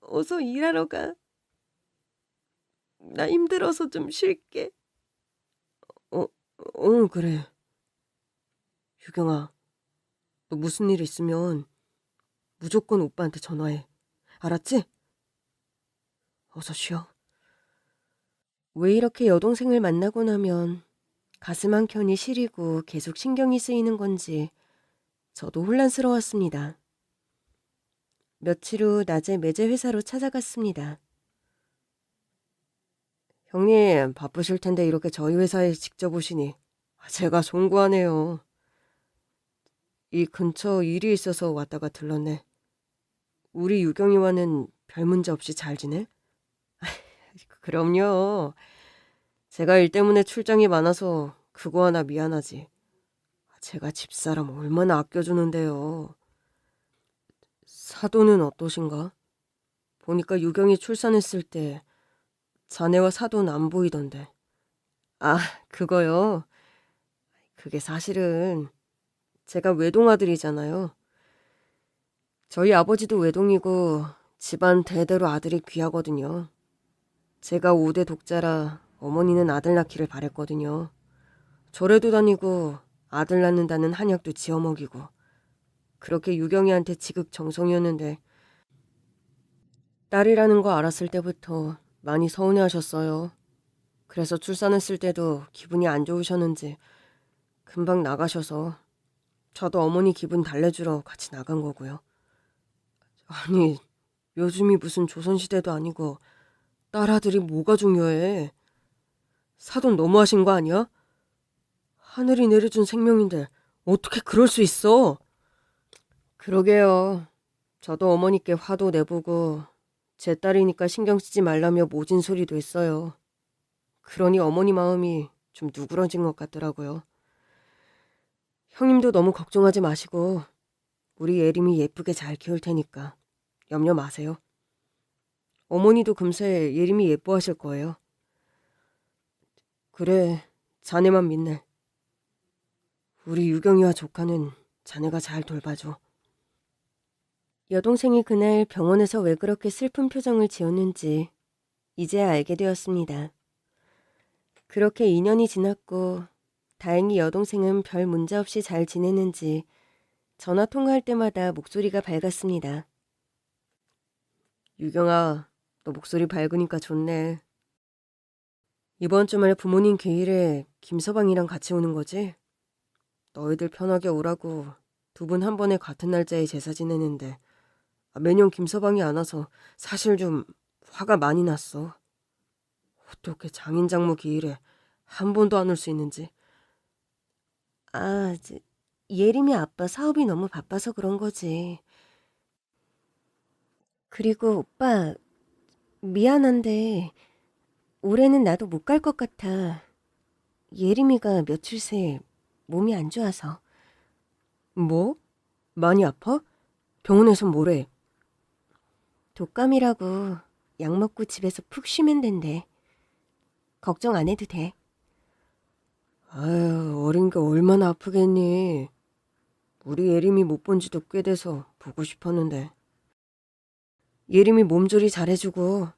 어서 일하러 가. 나 힘들어서 좀 쉴게. 그래. 유경아, 너 무슨 일 있으면 무조건 오빠한테 전화해. 알았지? 어서 쉬어. 왜 이렇게 여동생을 만나고 나면 가슴 한켠이 시리고 계속 신경이 쓰이는 건지 저도 혼란스러웠습니다. 며칠 후 낮에 매제 회사로 찾아갔습니다. 형님, 바쁘실 텐데 이렇게 저희 회사에 직접 오시니 제가 송구하네요. 이 근처 일이 있어서 왔다가 들렀네. 우리 유경이와는 별 문제 없이 잘 지내? 그럼요. 제가 일 때문에 출장이 많아서 그거 하나 미안하지. 제가 집사람 얼마나 아껴주는데요. 사도는 어떠신가? 보니까 유경이 출산했을 때 자네와 사도는 안 보이던데. 아, 그거요. 그게 사실은 제가 외동아들이잖아요. 저희 아버지도 외동이고 집안 대대로 아들이 귀하거든요. 제가 5대 독자라 어머니는 아들 낳기를 바랬거든요. 절에도 다니고 아들 낳는다는 한약도 지어 먹이고 그렇게 유경이한테 지극정성이었는데 딸이라는 거 알았을 때부터 많이 서운해하셨어요. 그래서 출산했을 때도 기분이 안 좋으셨는지 금방 나가셔서 저도 어머니 기분 달래주러 같이 나간 거고요. 아니, 요즘이 무슨 조선시대도 아니고 딸아들이 뭐가 중요해. 사돈 너무하신 거 아니야? 하늘이 내려준 생명인데 어떻게 그럴 수 있어? 그러게요. 저도 어머니께 화도 내보고 제 딸이니까 신경 쓰지 말라며 모진 소리도 했어요. 그러니 어머니 마음이 좀 누그러진 것 같더라고요. 형님도 너무 걱정하지 마시고 우리 예림이 예쁘게 잘 키울 테니까 염려 마세요. 어머니도 금세 예림이 예뻐하실 거예요. 그래, 자네만 믿네. 우리 유경이와 조카는 자네가 잘 돌봐줘. 여동생이 그날 병원에서 왜 그렇게 슬픈 표정을 지었는지 이제야 알게 되었습니다. 그렇게 2년이 지났고 다행히 여동생은 별 문제 없이 잘 지내는지 전화 통화할 때마다 목소리가 밝았습니다. 유경아, 너 목소리 밝으니까 좋네. 이번 주말에 부모님 기일에 김서방이랑 같이 오는 거지? 너희들 편하게 오라고 두 분 한 번에 같은 날짜에 제사 지내는데 매년 김서방이 안 와서 사실 좀 화가 많이 났어. 어떻게 장인장모 기일에 한 번도 안 올 수 있는지. 아, 예림이 아빠 사업이 너무 바빠서 그런 거지. 그리고 오빠, 미안한데 올해는 나도 못 갈 것 같아. 예림이가 며칠 새 몸이 안 좋아서. 뭐? 많이 아파? 병원에선 뭐래? 독감이라고 약 먹고 집에서 푹 쉬면 된대. 걱정 안 해도 돼. 아유, 어린 게 얼마나 아프겠니. 우리 예림이 못 본 지도 꽤 돼서 보고 싶었는데. 예림이 몸조리 잘해주고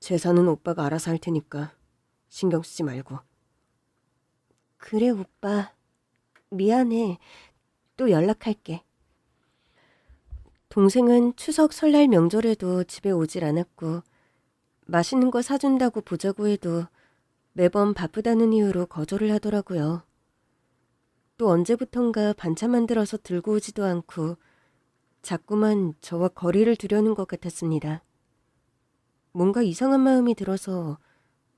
제사는 오빠가 알아서 할 테니까 신경 쓰지 말고. 그래 오빠. 미안해. 또 연락할게. 동생은 추석 설날 명절에도 집에 오질 않았고 맛있는 거 사준다고 보자고 해도 매번 바쁘다는 이유로 거절을 하더라고요. 또 언제부턴가 반찬 만들어서 들고 오지도 않고 자꾸만 저와 거리를 두려는 것 같았습니다. 뭔가 이상한 마음이 들어서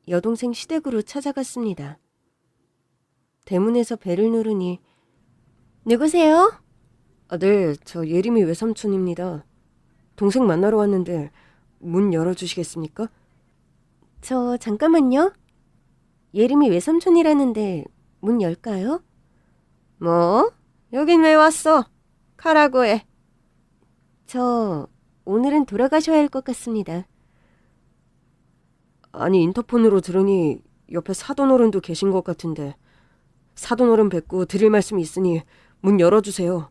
여동생 시댁으로 찾아갔습니다. 대문에서 벨을 누르니 누구세요? 네, 저 예림이 외삼촌입니다. 동생 만나러 왔는데 문 열어주시겠습니까? 저 잠깐만요. 예림이 외삼촌이라는데 문 열까요? 뭐? 여긴 왜 왔어? 가라고 해. 저 오늘은 돌아가셔야 할 것 같습니다. 아니, 인터폰으로 들으니 옆에 사돈어른도 계신 것 같은데 사돈어른 뵙고 드릴 말씀이 있으니 문 열어주세요.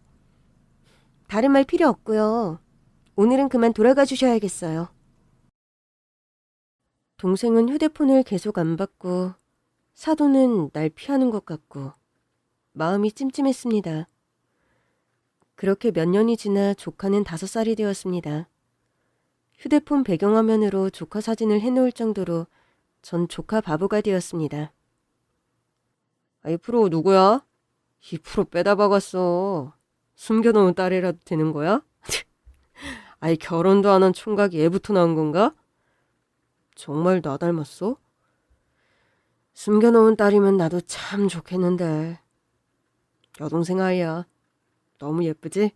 다른 말 필요 없고요. 오늘은 그만 돌아가 주셔야겠어요. 동생은 휴대폰을 계속 안 받고 사돈은 날 피하는 것 같고 마음이 찜찜했습니다. 그렇게 몇 년이 지나 조카는 5살이 되었습니다. 휴대폰 배경화면으로 조카 사진을 해놓을 정도로 전 조카 바보가 되었습니다. 이 프로 누구야? 2% 빼다 박았어. 숨겨놓은 딸이라도 되는 거야? 아이 결혼도 안 한 총각이 애부터 나온 건가? 정말 나 닮았어? 숨겨놓은 딸이면 나도 참 좋겠는데. 여동생 아이야. 너무 예쁘지?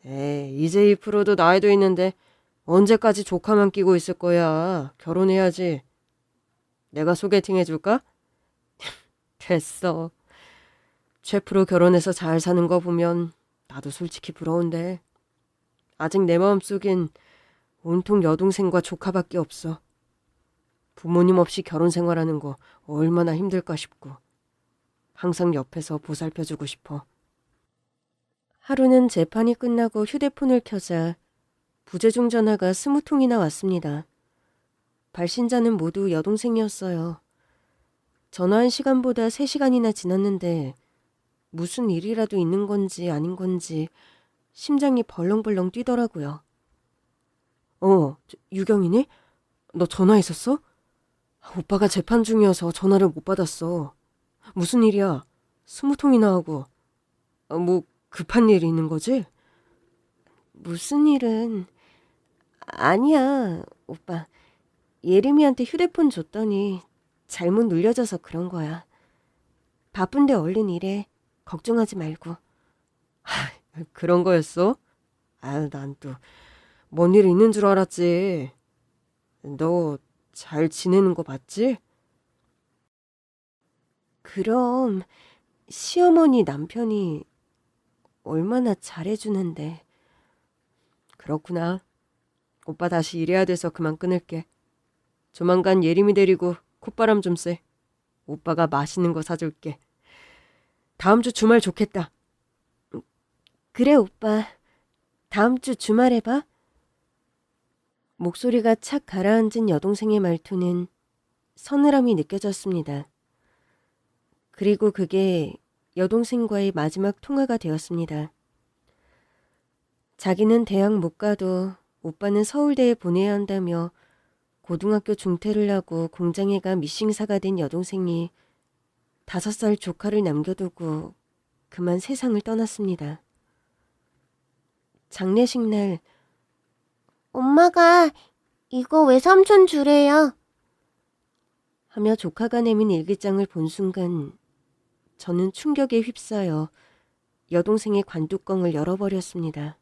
에이 이제 2%도 나이도 있는데 언제까지 조카만 끼고 있을 거야. 결혼해야지. 내가 소개팅 해줄까? 됐어. 최 프로 결혼해서 잘 사는 거 보면 나도 솔직히 부러운데 아직 내 마음속엔 온통 여동생과 조카밖에 없어. 부모님 없이 결혼 생활하는 거 얼마나 힘들까 싶고 항상 옆에서 보살펴주고 싶어. 하루는 재판이 끝나고 휴대폰을 켜자 부재중 전화가 20통이나 왔습니다. 발신자는 모두 여동생이었어요. 전화한 시간보다 3시간이나 지났는데 무슨 일이라도 있는 건지 아닌 건지 심장이 벌렁벌렁 뛰더라고요. 유경이니? 너 전화했었어? 오빠가 재판 중이어서 전화를 못 받았어. 무슨 일이야? 20통이나 하고. 뭐 급한 일이 있는 거지? 무슨 일은... 아니야, 오빠. 예림이한테 휴대폰 줬더니 잘못 눌려져서 그런 거야. 바쁜데 얼른 일해. 걱정하지 말고. 그런 거였어? 난 또 뭔 일 있는 줄 알았지. 너 잘 지내는 거 맞지? 그럼 시어머니 남편이 얼마나 잘해주는데. 그렇구나. 오빠 다시 일해야 돼서 그만 끊을게. 조만간 예림이 데리고 콧바람 좀 쐬. 오빠가 맛있는 거 사줄게. 다음 주 주말 좋겠다. 그래, 오빠. 다음 주 주말에 봐. 목소리가 착 가라앉은 여동생의 말투는 서늘함이 느껴졌습니다. 그리고 그게 여동생과의 마지막 통화가 되었습니다. 자기는 대학 못 가도 오빠는 서울대에 보내야 한다며 고등학교 중퇴를 하고 공장에 가 미싱사가 된 여동생이 5살 조카를 남겨두고 그만 세상을 떠났습니다. 장례식 날 엄마가 이거 외삼촌 주래요 하며 조카가 내민 일기장을 본 순간 저는 충격에 휩싸여 여동생의 관뚜껑을 열어버렸습니다.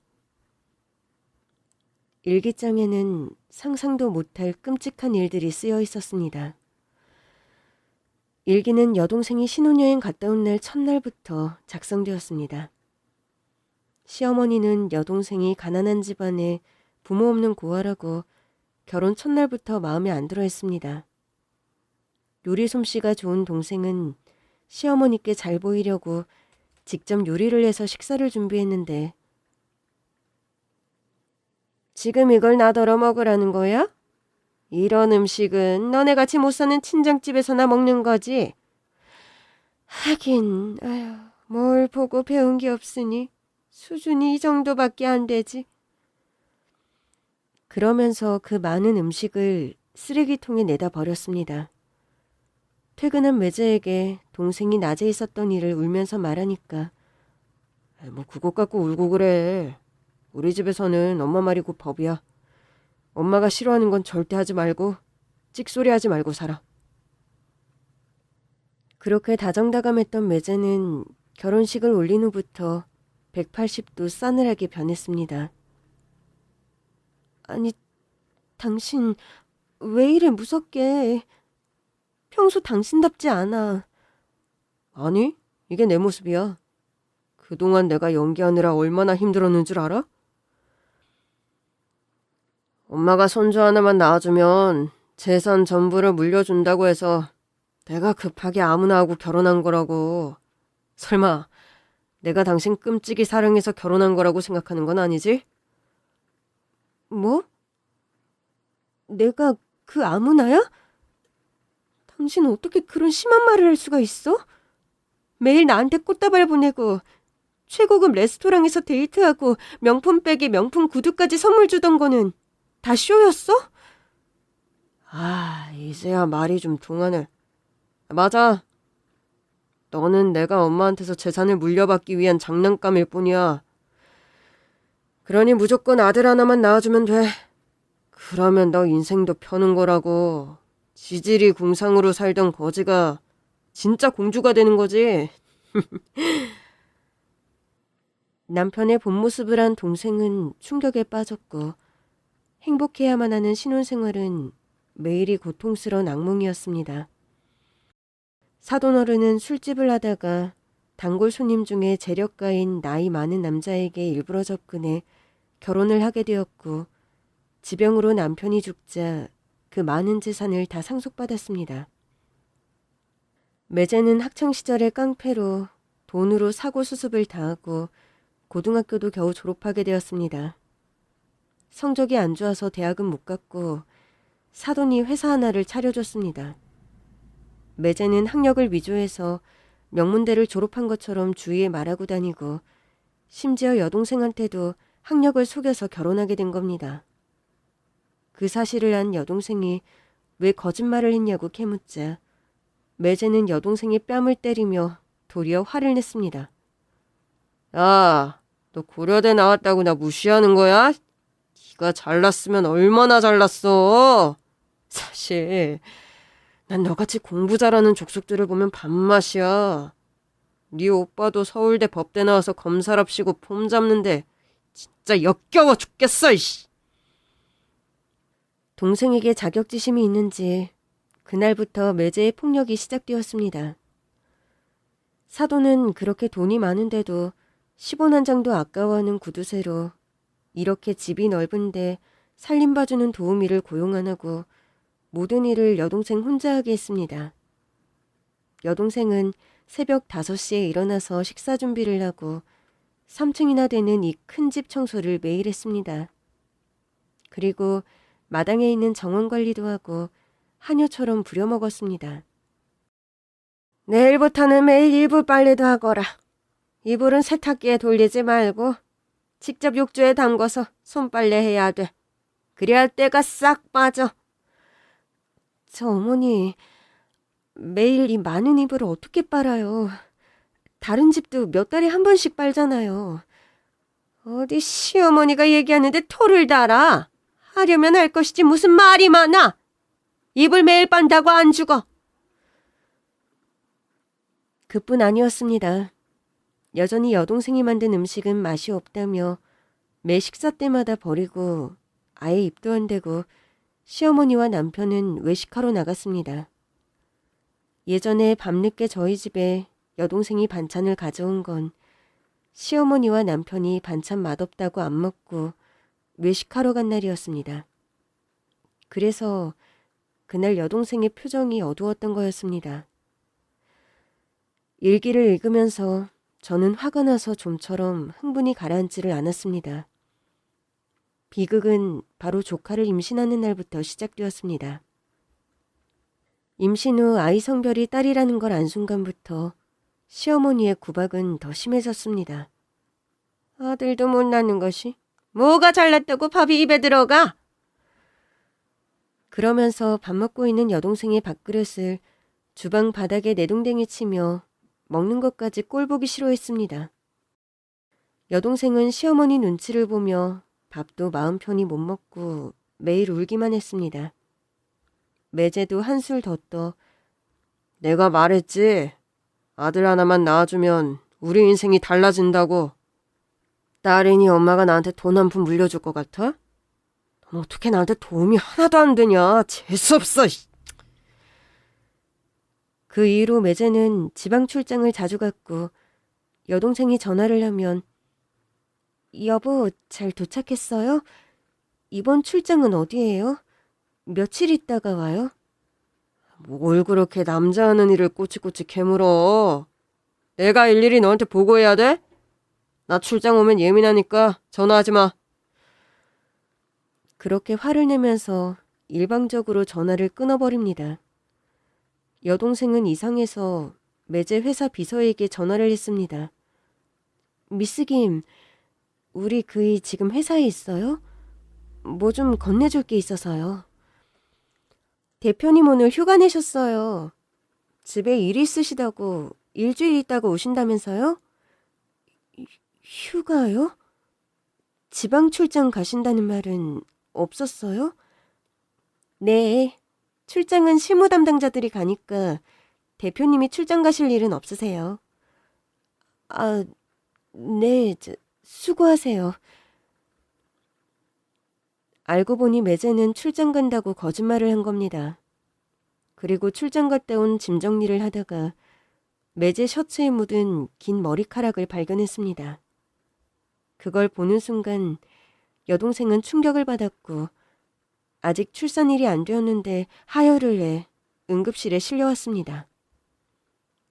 일기장에는 상상도 못할 끔찍한 일들이 쓰여 있었습니다. 일기는 여동생이 신혼여행 갔다 온 날 첫날부터 작성되었습니다. 시어머니는 여동생이 가난한 집안에 부모 없는 고아라고 결혼 첫날부터 마음에 안 들어 했습니다. 요리 솜씨가 좋은 동생은 시어머니께 잘 보이려고 직접 요리를 해서 식사를 준비했는데 지금 이걸 나더러 먹으라는 거야? 이런 음식은 너네같이 못 사는 친정집에서나 먹는 거지. 하긴 뭘 보고 배운 게 없으니 수준이 이 정도밖에 안 되지. 그러면서 그 많은 음식을 쓰레기통에 내다 버렸습니다. 퇴근한 매제에게 동생이 낮에 있었던 일을 울면서 말하니까 뭐 그것 갖고 울고 그래. 우리 집에서는 엄마 말이 곧 법이야. 엄마가 싫어하는 건 절대 하지 말고 찍소리 하지 말고 살아. 그렇게 다정다감했던 매제는 결혼식을 올린 후부터 180도 싸늘하게 변했습니다. 아니, 당신 왜 이래 무섭게. 평소 당신답지 않아. 아니, 이게 내 모습이야. 그동안 내가 연기하느라 얼마나 힘들었는 줄 알아? 엄마가 손주 하나만 낳아주면 재산 전부를 물려준다고 해서 내가 급하게 아무나 하고 결혼한 거라고. 설마 내가 당신 끔찍이 사랑해서 결혼한 거라고 생각하는 건 아니지? 뭐? 내가 그 아무나야? 당신 어떻게 그런 심한 말을 할 수가 있어? 매일 나한테 꽃다발 보내고 최고급 레스토랑에서 데이트하고 명품 백에 명품 구두까지 선물 주던 거는 다 쇼였어? 아, 이제야 말이 좀 통하네. 맞아. 너는 내가 엄마한테서 재산을 물려받기 위한 장난감일 뿐이야. 그러니 무조건 아들 하나만 낳아주면 돼. 그러면 너 인생도 펴는 거라고. 지질이 궁상으로 살던 거지가 진짜 공주가 되는 거지. 남편의 본 모습을 한 동생은 충격에 빠졌고 행복해야만 하는 신혼생활은 매일이 고통스러운 악몽이었습니다. 사돈어른은 술집을 하다가 단골 손님 중에 재력가인 나이 많은 남자에게 일부러 접근해 결혼을 하게 되었고 지병으로 남편이 죽자 그 많은 재산을 다 상속받았습니다. 매제는 학창시절의 깡패로 돈으로 사고 수습을 당하고 고등학교도 겨우 졸업하게 되었습니다. 성적이 안 좋아서 대학은 못 갔고 사돈이 회사 하나를 차려줬습니다. 매제는 학력을 위조해서 명문대를 졸업한 것처럼 주위에 말하고 다니고 심지어 여동생한테도 학력을 속여서 결혼하게 된 겁니다. 그 사실을 안 여동생이 왜 거짓말을 했냐고 캐묻자 매제는 여동생이 뺨을 때리며 도리어 화를 냈습니다. 야, 너 고려대 나왔다고 나 무시하는 거야? 네가 잘났으면 얼마나 잘났어. 사실 난 너같이 공부 잘하는 족속들을 보면 밥맛이야. 네 오빠도 서울대 법대 나와서 검사랍시고 폼 잡는데 진짜 역겨워 죽겠어. 이씨. 동생에게 자격지심이 있는지 그날부터 매제의 폭력이 시작되었습니다. 사돈은 그렇게 돈이 많은데도 10원 한 장도 아까워하는 구두쇠로 이렇게 집이 넓은데 살림봐주는 도우미를 고용 안 하고 모든 일을 여동생 혼자 하게 했습니다. 여동생은 새벽 5시에 일어나서 식사 준비를 하고 3층이나 되는 이 큰 집 청소를 매일 했습니다. 그리고 마당에 있는 정원 관리도 하고 하녀처럼 부려먹었습니다. 내일부터는 매일 이불 빨래도 하거라. 이불은 세탁기에 돌리지 말고 직접 욕조에 담궈서 손빨래 해야 돼. 그래야 때가 싹 빠져. 저 어머니, 매일 이 많은 이불을 어떻게 빨아요? 다른 집도 몇 달에 한 번씩 빨잖아요. 어디 시어머니가 얘기하는데 토를 달아. 하려면 할 것이지 무슨 말이 많아. 이불 매일 빤다고 안 죽어. 그뿐 아니었습니다. 여전히 여동생이 만든 음식은 맛이 없다며 매 식사 때마다 버리고 아예 입도 안 대고 시어머니와 남편은 외식하러 나갔습니다. 예전에 밤늦게 저희 집에 여동생이 반찬을 가져온 건 시어머니와 남편이 반찬 맛없다고 안 먹고 외식하러 간 날이었습니다. 그래서 그날 여동생의 표정이 어두웠던 거였습니다. 일기를 읽으면서 저는 화가 나서 좀처럼 흥분이 가라앉지를 않았습니다. 비극은 바로 조카를 임신하는 날부터 시작되었습니다. 임신 후 아이 성별이 딸이라는 걸 안 순간부터 시어머니의 구박은 더 심해졌습니다. 아들도 못 낳는 것이 뭐가 잘났다고 밥이 입에 들어가? 그러면서 밥 먹고 있는 여동생의 밥그릇을 주방 바닥에 내동댕이 치며 먹는 것까지 꼴보기 싫어했습니다. 여동생은 시어머니 눈치를 보며 밥도 마음 편히 못 먹고 매일 울기만 했습니다. 매제도 한술 더 떠 내가 말했지. 아들 하나만 낳아주면 우리 인생이 달라진다고. 딸이니 엄마가 나한테 돈 한 푼 물려줄 것 같아? 넌 어떻게 나한테 도움이 하나도 안 되냐. 재수없어. 그 이후로 매제는 지방 출장을 자주 갔고 여동생이 전화를 하면 여보, 잘 도착했어요? 이번 출장은 어디예요? 며칠 있다가 와요? 뭘 그렇게 남자 하는 일을 꼬치꼬치 캐물어. 내가 일일이 너한테 보고해야 돼? 나 출장 오면 예민하니까 전화하지 마. 그렇게 화를 내면서 일방적으로 전화를 끊어버립니다. 여동생은 이상해서 매제 회사 비서에게 전화를 했습니다. 미스 김, 우리 그이 지금 회사에 있어요? 뭐 좀 건네줄 게 있어서요. 대표님 오늘 휴가 내셨어요. 집에 일 있으시다고 일주일 있다가 오신다면서요? 휴가요? 지방 출장 가신다는 말은 없었어요? 네, 출장은 실무 담당자들이 가니까 대표님이 출장 가실 일은 없으세요. 아, 네, 수고하세요. 알고 보니 매제는 출장 간다고 거짓말을 한 겁니다. 그리고 출장 갔다 온 짐 정리를 하다가 매제 셔츠에 묻은 긴 머리카락을 발견했습니다. 그걸 보는 순간 여동생은 충격을 받았고 아직 출산일이 안 되었는데 하혈을 내 응급실에 실려왔습니다.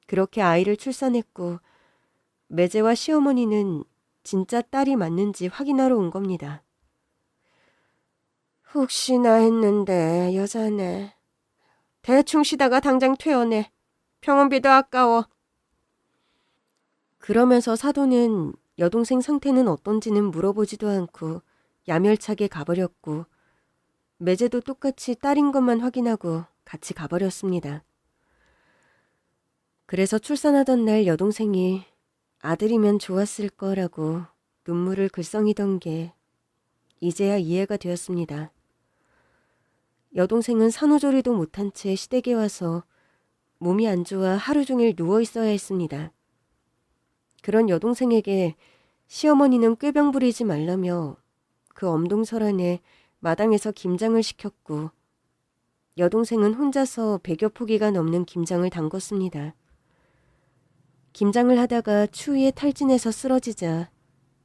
그렇게 아이를 출산했고 매제와 시어머니는 진짜 딸이 맞는지 확인하러 온 겁니다. 혹시나 했는데 여자네. 대충 쉬다가 당장 퇴원해. 병원비도 아까워. 그러면서 사돈은 여동생 상태는 어떤지는 물어보지도 않고 야멸차게 가버렸고 매제도 똑같이 딸인 것만 확인하고 같이 가버렸습니다. 그래서 출산하던 날 여동생이 아들이면 좋았을 거라고 눈물을 글썽이던 게 이제야 이해가 되었습니다. 여동생은 산후조리도 못한 채 시댁에 와서 몸이 안 좋아 하루 종일 누워 있어야 했습니다. 그런 여동생에게 시어머니는 꾀병 부리지 말라며 그 엄동설 안에 마당에서 김장을 시켰고 여동생은 혼자서 100여 포기가 넘는 김장을 담궜습니다. 김장을 하다가 추위에 탈진해서 쓰러지자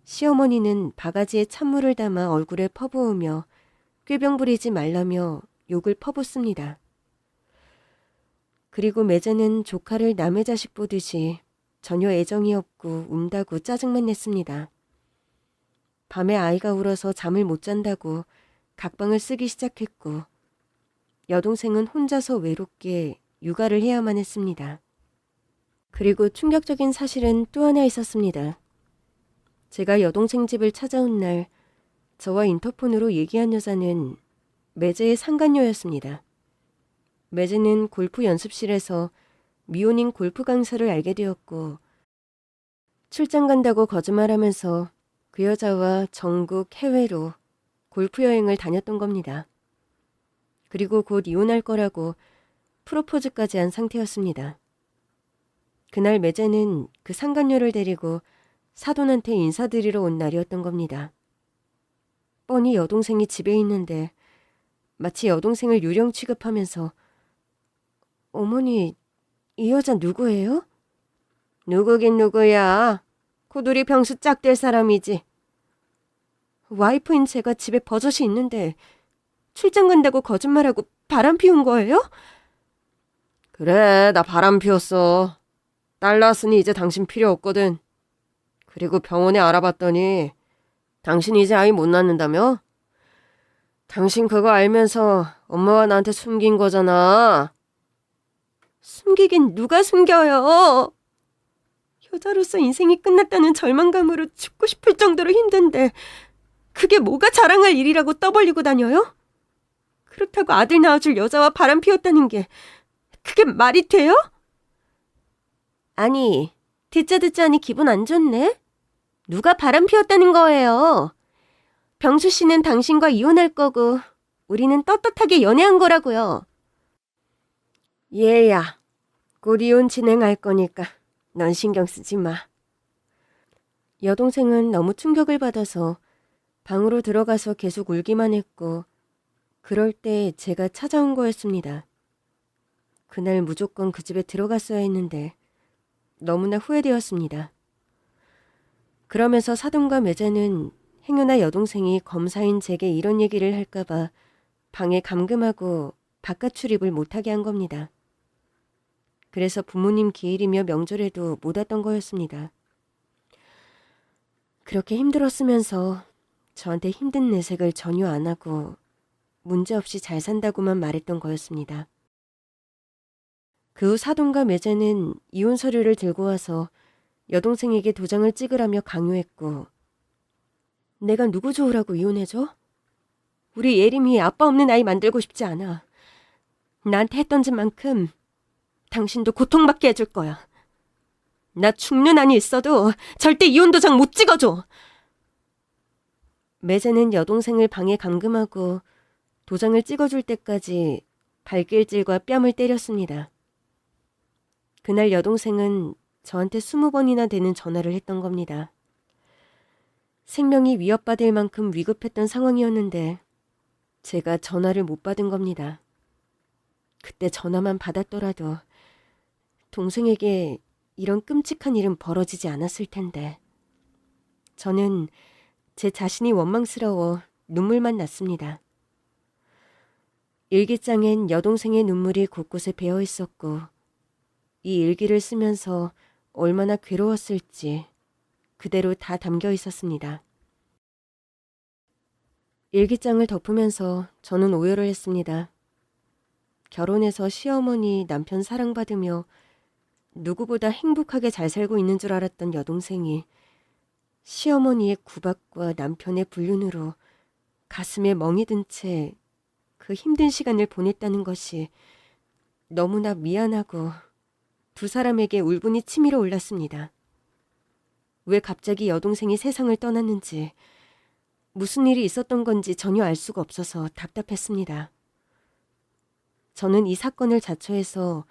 시어머니는 바가지에 찬물을 담아 얼굴에 퍼부으며 꾀병 부리지 말라며 욕을 퍼붓습니다. 그리고 매제는 조카를 남의 자식 보듯이 전혀 애정이 없고 운다고 짜증만 냈습니다. 밤에 아이가 울어서 잠을 못 잔다고 각방을 쓰기 시작했고 여동생은 혼자서 외롭게 육아를 해야만 했습니다. 그리고 충격적인 사실은 또 하나 있었습니다. 제가 여동생 집을 찾아온 날 저와 인터폰으로 얘기한 여자는 매제의 상간녀였습니다. 매제는 골프 연습실에서 미혼인 골프 강사를 알게 되었고 출장 간다고 거짓말하면서 그 여자와 전국 해외로 골프 여행을 다녔던 겁니다. 그리고 곧 이혼할 거라고 프로포즈까지 한 상태였습니다. 그날 매제는 그 상간녀를 데리고 사돈한테 인사드리러 온 날이었던 겁니다. 뻔히 여동생이 집에 있는데 마치 여동생을 유령 취급하면서 어머니, 이 여자 누구예요? 누구긴 누구야. 고두리 병수 짝 될 사람이지. 와이프인 제가 집에 버젓이 있는데 출장 간다고 거짓말하고 바람 피운 거예요? 그래, 나 바람 피웠어. 딸 낳았으니 이제 당신 필요 없거든. 그리고 병원에 알아봤더니 당신 이제 아이 못 낳는다며? 당신 그거 알면서 엄마와 나한테 숨긴 거잖아. 숨기긴 누가 숨겨요? 여자로서 인생이 끝났다는 절망감으로 죽고 싶을 정도로 힘든데 그게 뭐가 자랑할 일이라고 떠벌리고 다녀요? 그렇다고 아들 낳아줄 여자와 바람 피웠다는 게 그게 말이 돼요? 아니, 듣자 하니 기분 안 좋네? 누가 바람 피웠다는 거예요? 병수 씨는 당신과 이혼할 거고 우리는 떳떳하게 연애한 거라고요. 얘야, 곧 이혼 진행할 거니까 넌 신경 쓰지 마. 여동생은 너무 충격을 받아서 방으로 들어가서 계속 울기만 했고 그럴 때 제가 찾아온 거였습니다. 그날 무조건 그 집에 들어갔어야 했는데 너무나 후회되었습니다. 그러면서 사돈과 매제는 행여나 여동생이 검사인 제게 이런 얘기를 할까봐 방에 감금하고 바깥 출입을 못하게 한 겁니다. 그래서 부모님 기일이며 명절에도 못 왔던 거였습니다. 그렇게 힘들었으면서 저한테 힘든 내색을 전혀 안 하고 문제없이 잘 산다고만 말했던 거였습니다. 그 후 사돈과 매제는 이혼 서류를 들고 와서 여동생에게 도장을 찍으라며 강요했고, 내가 누구 좋으라고 이혼해줘? 우리 예림이 아빠 없는 아이 만들고 싶지 않아. 나한테 했던 짓만큼 당신도 고통받게 해줄 거야. 나 죽는 한이 있어도 절대 이혼 도장 못 찍어줘. 매제는 여동생을 방에 감금하고 도장을 찍어줄 때까지 발길질과 뺨을 때렸습니다. 그날 여동생은 저한테 20번이나 되는 전화를 했던 겁니다. 생명이 위협받을 만큼 위급했던 상황이었는데 제가 전화를 못 받은 겁니다. 그때 전화만 받았더라도 동생에게 이런 끔찍한 일은 벌어지지 않았을 텐데. 저는 제 자신이 원망스러워 눈물만 났습니다. 일기장엔 여동생의 눈물이 곳곳에 배어 있었고 이 일기를 쓰면서 얼마나 괴로웠을지 그대로 다 담겨 있었습니다. 일기장을 덮으면서 저는 오열을 했습니다. 결혼해서 시어머니, 남편 사랑받으며 누구보다 행복하게 잘 살고 있는 줄 알았던 여동생이 시어머니의 구박과 남편의 불륜으로 가슴에 멍이 든 채 그 힘든 시간을 보냈다는 것이 너무나 미안하고 두 사람에게 울분이 치밀어 올랐습니다. 왜 갑자기 여동생이 세상을 떠났는지, 무슨 일이 있었던 건지 전혀 알 수가 없어서 답답했습니다. 저는 이 사건을 자초해서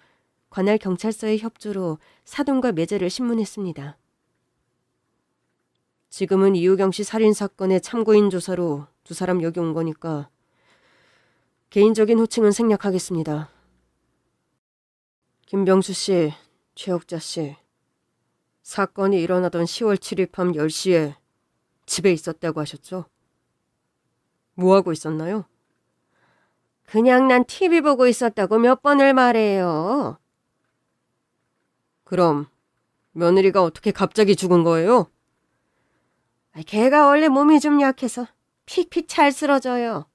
관할 경찰서의 협조로 사돈과 매제를 신문했습니다. 지금은 이우경 씨 살인 사건의 참고인 조사로 두 사람 여기 온 거니까 개인적인 호칭은 생략하겠습니다. 김병수 씨, 최옥자 씨, 사건이 일어나던 10월 7일 밤 10시에 집에 있었다고 하셨죠? 뭐하고 있었나요? 그냥 난 TV 보고 있었다고 몇 번을 말해요. 그럼 며느리가 어떻게 갑자기 죽은 거예요? 걔가 원래 몸이 좀 약해서 픽픽 잘 쓰러져요.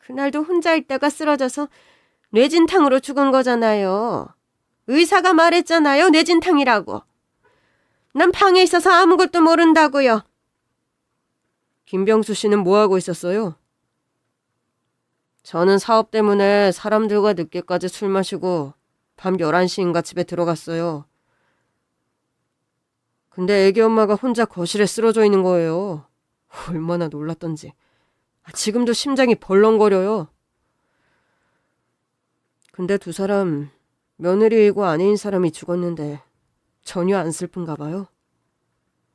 그날도 혼자 있다가 쓰러져서 뇌진탕으로 죽은 거잖아요. 의사가 말했잖아요. 뇌진탕이라고. 난 방에 있어서 아무것도 모른다고요. 김병수 씨는 뭐하고 있었어요? 저는 사업 때문에 사람들과 늦게까지 술 마시고 밤 11시인가 집에 들어갔어요. 근데 애기 엄마가 혼자 거실에 쓰러져 있는 거예요. 얼마나 놀랐던지. 지금도 심장이 벌렁거려요. 근데 두 사람, 며느리이고 아내인 사람이 죽었는데 전혀 안 슬픈가 봐요.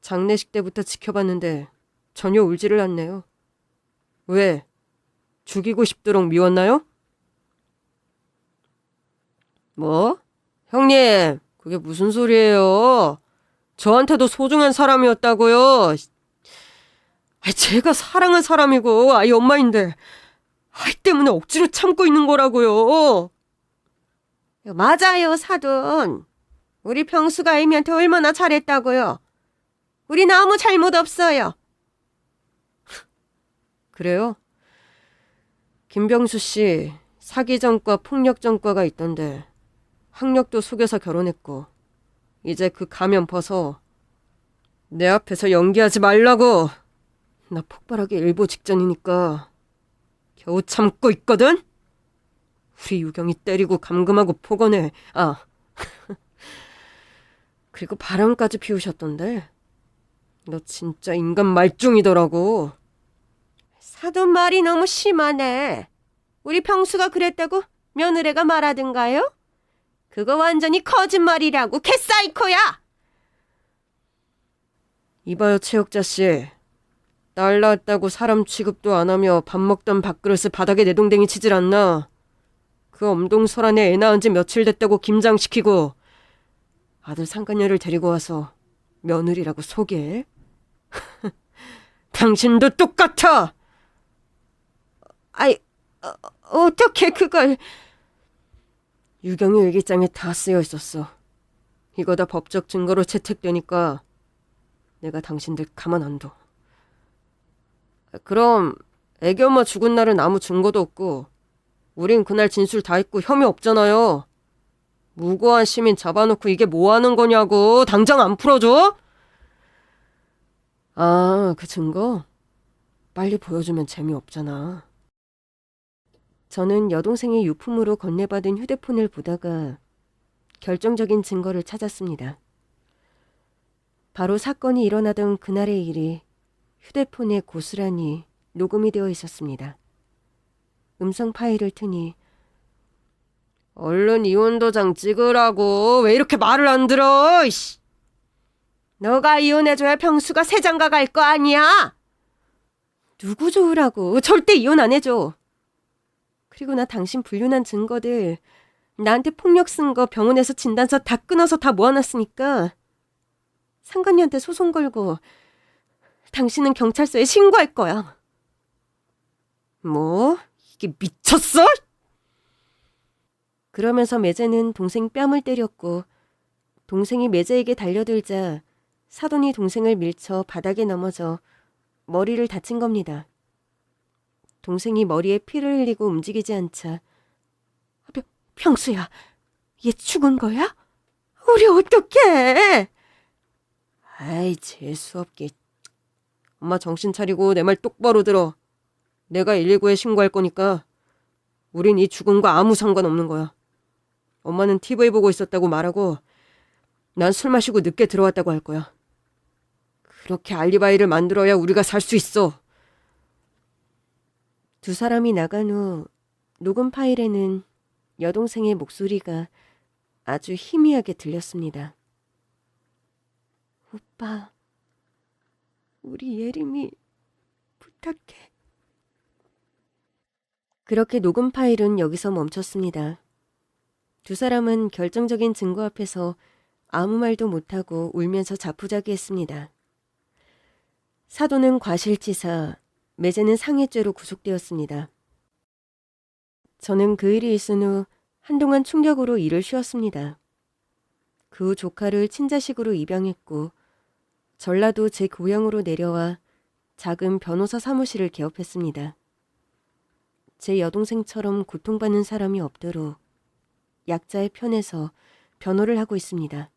장례식 때부터 지켜봤는데 전혀 울지를 않네요. 왜? 죽이고 싶도록 미웠나요? 뭐? 형님, 그게 무슨 소리예요? 저한테도 소중한 사람이었다고요. 제가 사랑한 사람이고 아이 엄마인데 아이 때문에 억지로 참고 있는 거라고요. 맞아요, 사돈. 우리 병수가 아이미한테 얼마나 잘했다고요. 우린 아무 잘못 없어요. 그래요? 김병수 씨 사기 전과 폭력 전과가 있던데 학력도 속여서 결혼했고 이제 그 가면 벗어. 내 앞에서 연기하지 말라고. 나 폭발하기 일보 직전이니까 겨우 참고 있거든? 우리 유경이 때리고 감금하고 폭언해. 그리고 바람까지 피우셨던데. 너 진짜 인간 말종이더라고. 사돈 말이 너무 심하네. 우리 병수가 그랬다고 며느리가 말하든가요? 그거 완전히 거짓말이라고. 개사이코야. 이봐요, 최옥자 씨. 딸 낳았다고 사람 취급도 안 하며 밥 먹던 밥그릇을 바닥에 내동댕이 치질 않나. 그 엄동설안에 애 낳은 지 며칠 됐다고 김장시키고 아들 상간녀를 데리고 와서 며느리라고 소개해? 당신도 똑같아. 어떻게 그걸. 유경이 일기장에 다 쓰여 있었어. 이거 다 법적 증거로 채택되니까 내가 당신들 가만 안 둬. 그럼 애기 엄마 죽은 날은 아무 증거도 없고 우린 그날 진술 다 했고 혐의 없잖아요. 무고한 시민 잡아놓고 이게 뭐 하는 거냐고. 당장 안 풀어줘? 아, 그 증거? 빨리 보여주면 재미없잖아. 저는 여동생의 유품으로 건네받은 휴대폰을 보다가 결정적인 증거를 찾았습니다. 바로 사건이 일어나던 그날의 일이 휴대폰에 고스란히 녹음이 되어 있었습니다. 음성 파일을 트니 얼른 이혼 도장 찍으라고. 왜 이렇게 말을 안 들어? 이씨. 너가 이혼해줘야 평수가 새 장가 갈 거 아니야? 누구 좋으라고. 절대 이혼 안 해줘. 그리고 나 당신 불륜한 증거들 나한테 폭력 쓴 거 병원에서 진단서 다 끊어서 다 모아놨으니까 상간녀한테 소송 걸고 당신은 경찰서에 신고할 거야. 뭐? 이게 미쳤어? 그러면서 매제는 동생 뺨을 때렸고 동생이 매제에게 달려들자 사돈이 동생을 밀쳐 바닥에 넘어져 머리를 다친 겁니다. 동생이 머리에 피를 흘리고 움직이지 않자 평수야, 얘 죽은 거야? 우리 어떡해? 아이, 재수없게. 엄마 정신 차리고 내 말 똑바로 들어. 내가 119에 신고할 거니까 우린 이 죽음과 아무 상관없는 거야. 엄마는 TV 보고 있었다고 말하고 난 술 마시고 늦게 들어왔다고 할 거야. 그렇게 알리바이를 만들어야 우리가 살 수 있어. 두 사람이 나간 후 녹음 파일에는 여동생의 목소리가 아주 희미하게 들렸습니다. 오빠, 우리 예림이 부탁해. 그렇게 녹음 파일은 여기서 멈췄습니다. 두 사람은 결정적인 증거 앞에서 아무 말도 못하고 울면서 자포자기했습니다. 사돈은 과실치사, 매제는 상해죄로 구속되었습니다. 저는 그 일이 있은 후 한동안 충격으로 일을 쉬었습니다. 그 후 조카를 친자식으로 입양했고 전라도 제 고향으로 내려와 작은 변호사 사무실을 개업했습니다. 제 여동생처럼 고통받는 사람이 없도록 약자의 편에서 변호를 하고 있습니다.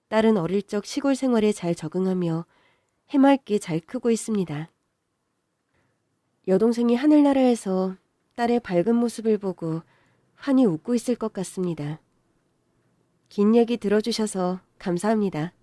딸은 어릴 적 시골 생활에 잘 적응하며 해맑게 잘 크고 있습니다. 여동생이 하늘나라에서 딸의 밝은 모습을 보고 환히 웃고 있을 것 같습니다. 긴 얘기 들어주셔서 감사합니다.